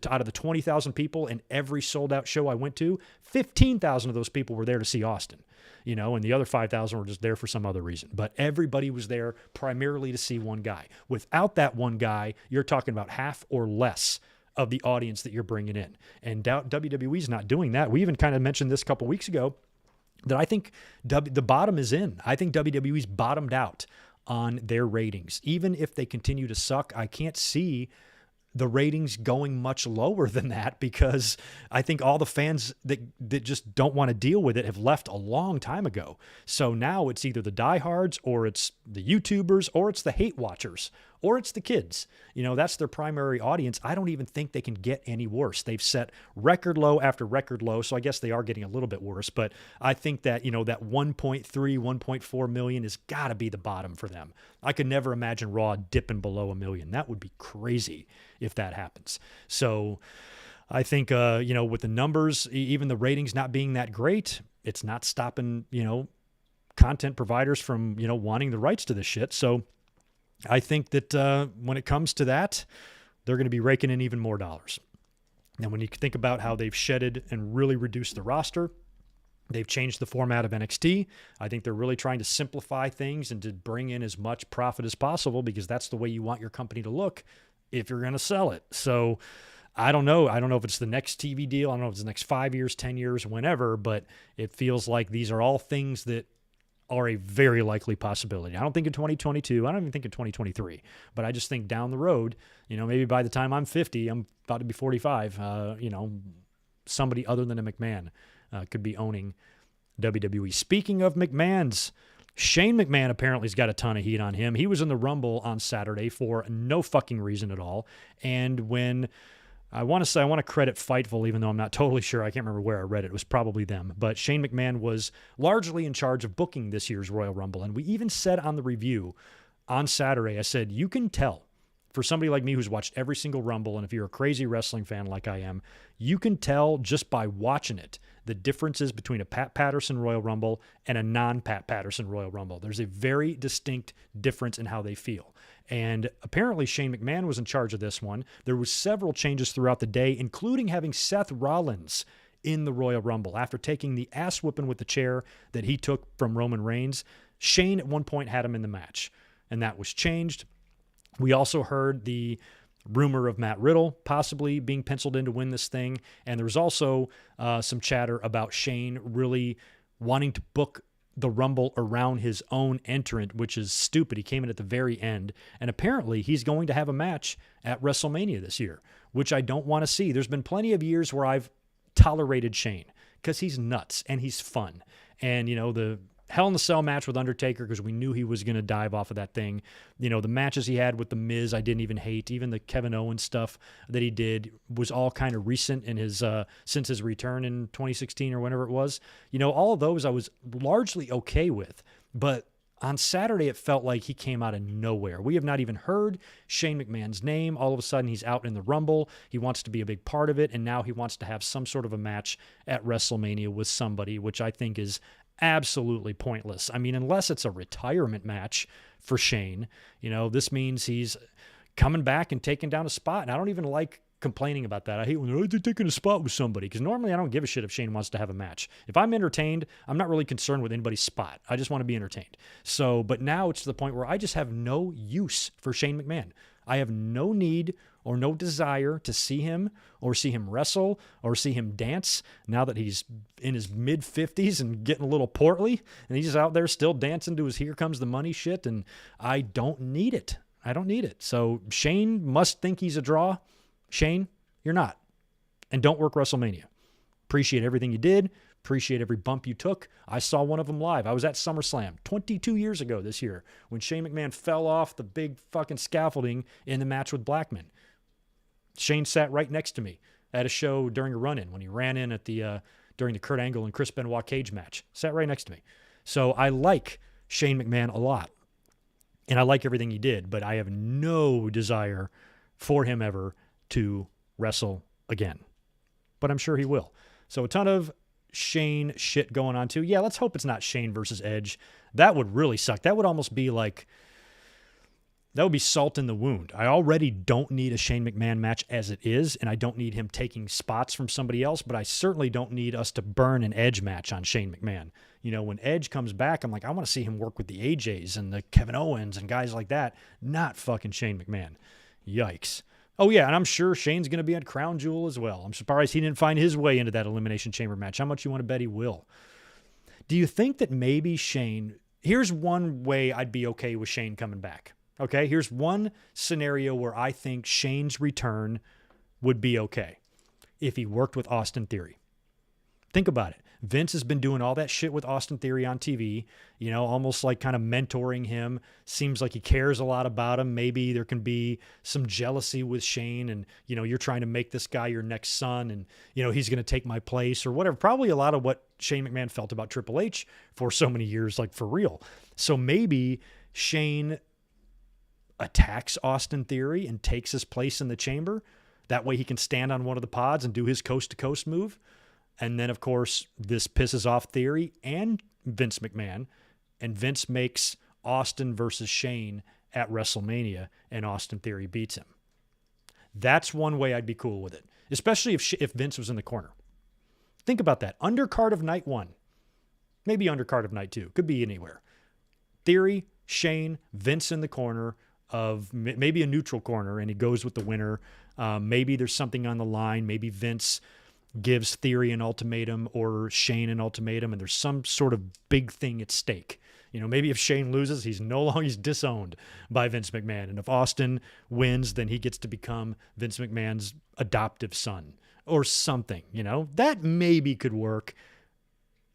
out of the 20,000 people in every sold-out show I went to, 15,000 of those people were there to see Austin. And the other 5,000 were just there for some other reason. But everybody was there primarily to see one guy. Without that one guy, you're talking about half or less of the audience that you're bringing in. And WWE's not doing that. We even kind of mentioned this a couple weeks ago that I think the bottom is in. I think WWE's bottomed out on their ratings. Even if they continue to suck, I can't see the ratings going much lower than that, because I think all the fans that just don't want to deal with it have left a long time ago. So now it's either the diehards, or it's the YouTubers, or it's the hate watchers, or it's the kids. That's their primary audience. I don't even think they can get any worse. They've set record low after record low, so I guess they are getting a little bit worse. But I think that, that 1.3, 1.4 million has got to be the bottom for them. I could never imagine Raw dipping below 1 million. That would be crazy if that happens. So I think, with the numbers, even the ratings not being that great, it's not stopping, content providers from, wanting the rights to this shit. So I think that when it comes to that, they're going to be raking in even more dollars. And when you think about how they've shedded and really reduced the roster, they've changed the format of NXT. I think they're really trying to simplify things and to bring in as much profit as possible, because that's the way you want your company to look if you're going to sell it. So I don't know. I don't know if it's the next TV deal. I don't know if it's the next 5 years, 10 years, whenever, but it feels like these are all things that are a very likely possibility. I don't think in 2022. I don't even think in 2023. But I just think down the road, maybe by the time I'm 50, I'm about to be 45, somebody other than a McMahon could be owning WWE. Speaking of McMahons, Shane McMahon apparently has got a ton of heat on him. He was in the Rumble on Saturday for no fucking reason at all. And when I want to credit Fightful, even though I'm not totally sure. I can't remember where I read it. It was probably them. But Shane McMahon was largely in charge of booking this year's Royal Rumble. And we even said on the review on Saturday, I said, you can tell, for somebody like me who's watched every single Rumble, and if you're a crazy wrestling fan like I am, you can tell just by watching it the differences between a Pat Patterson Royal Rumble and a non-Pat Patterson Royal Rumble. There's a very distinct difference in how they feel. And apparently Shane McMahon was in charge of this one. There was several changes throughout the day, including having Seth Rollins in the Royal Rumble. After taking the ass whipping with the chair that he took from Roman Reigns, Shane at one point had him in the match, and that was changed. We also heard the rumor of Matt Riddle possibly being penciled in to win this thing, and there was also some chatter about Shane really wanting to book the Rumble around his own entrant, which is stupid. He came in at the very end, and apparently he's going to have a match at WrestleMania this year, which I don't want to see. There's been plenty of years where I've tolerated Shane because he's nuts and he's fun. And, Hell in a Cell match with Undertaker because we knew he was going to dive off of that thing. You know, the matches he had with The Miz, I didn't even hate. Even the Kevin Owens stuff that he did was all kind of recent in his since his return in 2016 or whenever it was. You know, all of those I was largely okay with. But on Saturday, it felt like he came out of nowhere. We have not even heard Shane McMahon's name. All of a sudden, he's out in the Rumble. He wants to be a big part of it, and now he wants to have some sort of a match at WrestleMania with somebody, which I think is absolutely pointless. I mean, unless it's a retirement match for Shane, you know, this means he's coming back and taking down a spot, and I don't even like complaining about that. I hate when they're taking a spot with somebody because normally I don't give a shit if Shane wants to have a match. If I'm entertained, I'm not really concerned with anybody's spot. I just want to be entertained. So, but now it's to the point where I just have no use for Shane McMahon. I have no need or no desire to see him or see him wrestle or see him dance now that he's in his mid-50s and getting a little portly and he's out there still dancing to his Here Comes the Money shit, and I don't need it. I don't need it. So Shane must think he's a draw. Shane, you're not. And don't work WrestleMania. Appreciate everything you did. Appreciate every bump you took. I saw one of them live. I was at SummerSlam 22 years ago this year when Shane McMahon fell off the big fucking scaffolding in the match with Blackman. Shane sat right next to me at a show during a run-in when he ran in at the during the Kurt Angle and Chris Benoit cage match. Sat right next to me. So I like Shane McMahon a lot. And I like everything he did, but I have no desire for him ever to wrestle again. But I'm sure he will. So a ton of Shane shit going on too. Yeah, let's hope it's not Shane versus Edge. That would really suck. That would almost be like, that would be salt in the wound. I already don't need a Shane McMahon match as it is, and I don't need him taking spots from somebody else, but I certainly don't need us to burn an Edge match on Shane McMahon. You know, when Edge comes back, I'm like, I want to see him work with the AJs and the Kevin Owens and guys like that, not fucking Shane McMahon. Yikes. Oh, yeah, and I'm sure Shane's going to be at Crown Jewel as well. I'm surprised he didn't find his way into that Elimination Chamber match. How much you want to bet he will? Do you think that maybe Shane... Here's one way I'd be okay with Shane coming back. Okay, here's one scenario where I think Shane's return would be okay. If he worked with Austin Theory. Think about it. Vince has been doing all that shit with Austin Theory on TV, you know, almost like kind of mentoring him. Seems like he cares a lot about him. Maybe there can be some jealousy with Shane and, you know, you're trying to make this guy your next son and, you know, he's going to take my place or whatever. Probably a lot of what Shane McMahon felt about Triple H for so many years, like for real. So maybe Shane attacks Austin Theory and takes his place in the chamber. That way he can stand on one of the pods and do his coast-to-coast move. And then, of course, this pisses off Theory and Vince McMahon. And Vince makes Austin versus Shane at WrestleMania, and Austin Theory beats him. That's one way I'd be cool with it, especially if Vince was in the corner. Think about that. Undercard of night one. Maybe undercard of night two. Could be anywhere. Theory, Shane, Vince in the corner of maybe a neutral corner, and he goes with the winner. Maybe there's something on the line. Maybe Vince gives Theory an ultimatum or Shane an ultimatum, and there's some sort of big thing at stake. You know, maybe if Shane loses, he's disowned by Vince McMahon. And if Austin wins, then he gets to become Vince McMahon's adoptive son or something, you know. That maybe could work.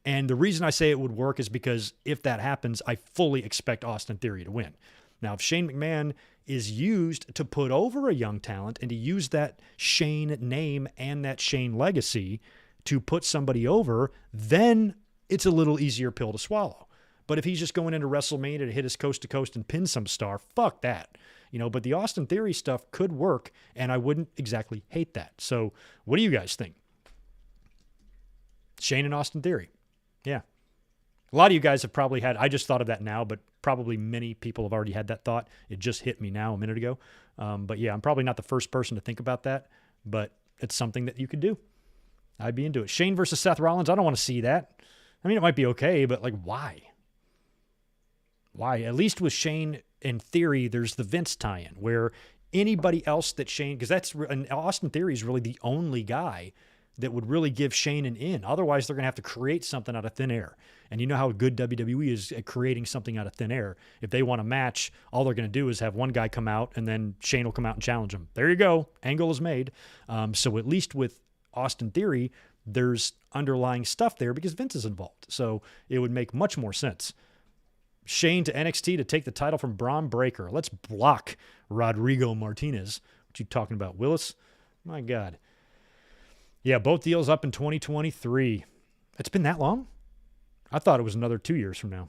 And the reason I say it would work is because if that happens, I fully expect Austin Theory to win. Now, if Shane McMahon is used to put over a young talent and to use that Shane name and that Shane legacy to put somebody over, then it's a little easier pill to swallow. But if he's just going into WrestleMania to hit his coast to coast and pin some star, fuck that. You know, but the Austin Theory stuff could work, and I wouldn't exactly hate that. So what do you guys think? Shane and Austin Theory. Yeah. A lot of you guys have probably had, I just thought of that now, but probably many people have already had that thought. It just hit me now a minute ago. But yeah, I'm probably not the first person to think about that, but it's something that you could do. I'd be into it. Shane versus Seth Rollins, I don't want to see that. I mean, it might be okay, but like, why? Why? At least with Shane in Theory, there's the Vince tie-in where anybody else that Shane, because Austin Theory is really the only guy that would really give Shane an in. Otherwise, they're going to have to create something out of thin air. And you know how good WWE is at creating something out of thin air. If they want a match, all they're going to do is have one guy come out, and then Shane will come out and challenge him. There you go. Angle is made. So at least with Austin Theory, there's underlying stuff there because Vince is involved. So it would make much more sense. Shane to NXT to take the title from Braun Breaker. Let's block Rodrigo Martinez. What you talking about, Willis? My God. Yeah, both deals up in 2023. It's been that long? I thought it was another 2 years from now.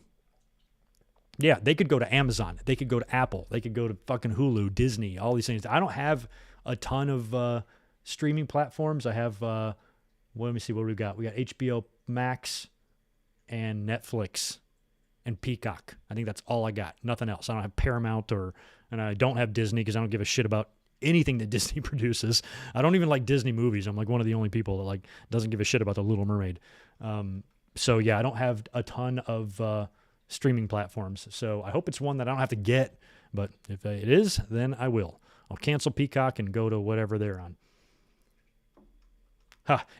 Yeah, they could go to Amazon. They could go to Apple. They could go to fucking Hulu, Disney, all these things. I don't have a ton of streaming platforms. I have, let me see what we got. We got HBO Max and Netflix and Peacock. I think that's all I got. Nothing else. I don't have Paramount and I don't have Disney because I don't give a shit about anything that Disney produces. I don't even like Disney movies. I'm like one of the only people that like doesn't give a shit about The Little Mermaid. So yeah, I don't have a ton of streaming platforms. So I hope it's one that I don't have to get, but if it is, then I will. I'll cancel Peacock and go to whatever they're on.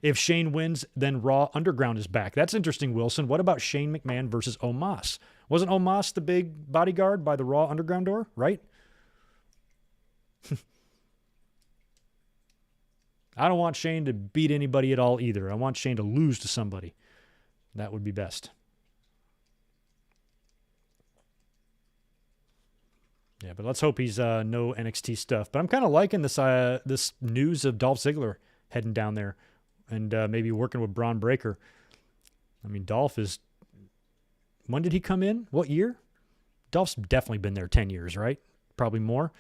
If Shane wins, then Raw Underground is back. That's interesting, Wilson. What about Shane McMahon versus Omos? Wasn't Omos the big bodyguard by the Raw Underground door, right? I don't want Shane to beat anybody at all either. I want Shane to lose to somebody. That would be best. Yeah, but let's hope he's no NXT stuff. But I'm kind of liking this this news of Dolph Ziggler heading down there and maybe working with Braun Breaker. I mean, Dolph is... When did he come in? What year? Dolph's definitely been there 10 years, right? Probably more.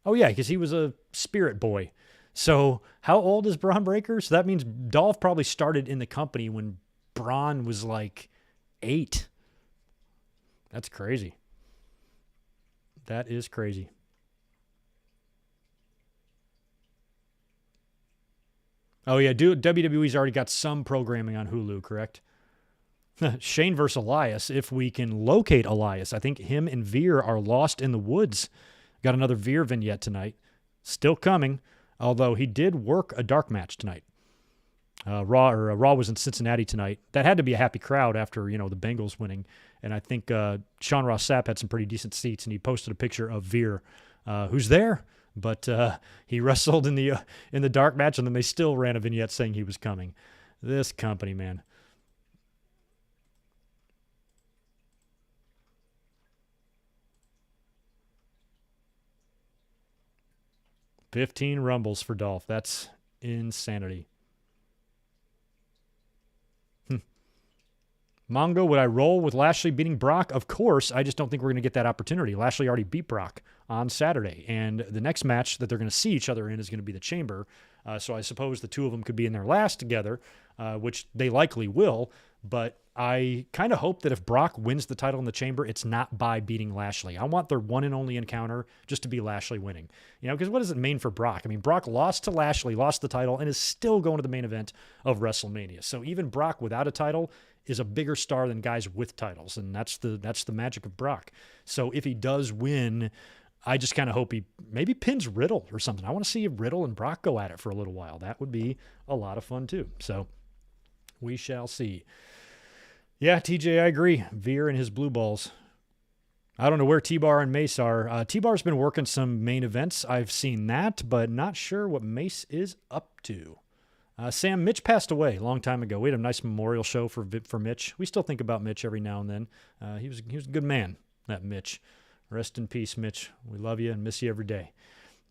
Oh, yeah, because he was a spirit boy. So how old is Braun Breaker? So that means Dolph probably started in the company when Braun was like 8. That's crazy. That is crazy. Oh, yeah, WWE's already got some programming on Hulu, correct? Shane versus Elias, if we can locate Elias. I think him and Veer are lost in the woods. Got another Veer vignette tonight. Still coming, although he did work a dark match tonight. Raw was in Cincinnati tonight. That had to be a happy crowd after, the Bengals winning. And I think Sean Ross Sapp had some pretty decent seats, and he posted a picture of Veer, who's there. But he wrestled in the dark match, and then they still ran a vignette saying he was coming. This company, man. $15 rumbles for Dolph. That's insanity. Mongo, would I roll with Lashley beating Brock? Of course. I just don't think we're going to get that opportunity. Lashley already beat Brock on Saturday, and the next match that they're going to see each other in is going to be the Chamber. So I suppose the two of them could be in their last together, which they likely will. But I kind of hope that if Brock wins the title in the Chamber, it's not by beating Lashley. I want their one and only encounter just to be Lashley winning. Because what does it mean for Brock? I mean, Brock lost to Lashley, lost the title, and is still going to the main event of WrestleMania. So even Brock without a title is a bigger star than guys with titles, and that's the magic of Brock. So if he does win, I just kind of hope he maybe pins Riddle or something. I want to see Riddle and Brock go at it for a little while. That would be a lot of fun too. So we shall see. Yeah, TJ, I agree. Veer and his blue balls. I don't know where T-Bar and Mace are. T-Bar's been working some main events. I've seen that, but not sure what Mace is up to. Sam, Mitch passed away a long time ago. We had a nice memorial show for Mitch. We still think about Mitch every now and then. He was a good man, that Mitch. Rest in peace, Mitch. We love you and miss you every day.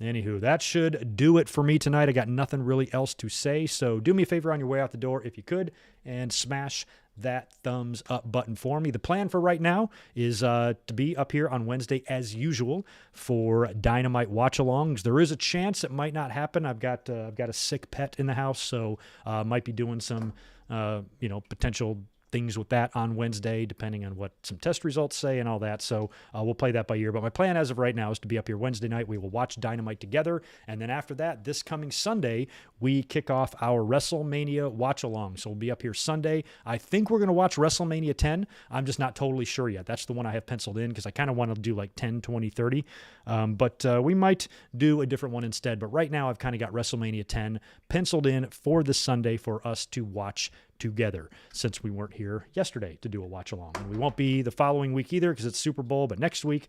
Anywho, that should do it for me tonight. I got nothing really else to say, so do me a favor on your way out the door if you could, and smash that thumbs up button for me. The plan for right now is to be up here on Wednesday as usual for Dynamite watch-alongs. There is a chance it might not happen. I've got a sick pet in the house, so might be doing some potential things with that on Wednesday, depending on what some test results say and all that. So we'll play that by ear. But my plan as of right now is to be up here Wednesday night. We will watch Dynamite together. And then after that, this coming Sunday, we kick off our WrestleMania watch-along. So we'll be up here Sunday. I think we're going to watch WrestleMania 10. I'm just not totally sure yet. That's the one I have penciled in because I kind of want to do like 10, 20, 30. But we might do a different one instead. But right now, I've kind of got WrestleMania 10 penciled in for this Sunday for us to watch together, since we weren't here yesterday to do a watch along. And we won't be the following week either because it's Super Bowl, but next week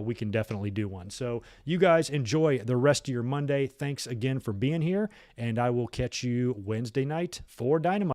we can definitely do one. So you guys enjoy the rest of your Monday. Thanks again for being here, and I will catch you Wednesday night for Dynamite.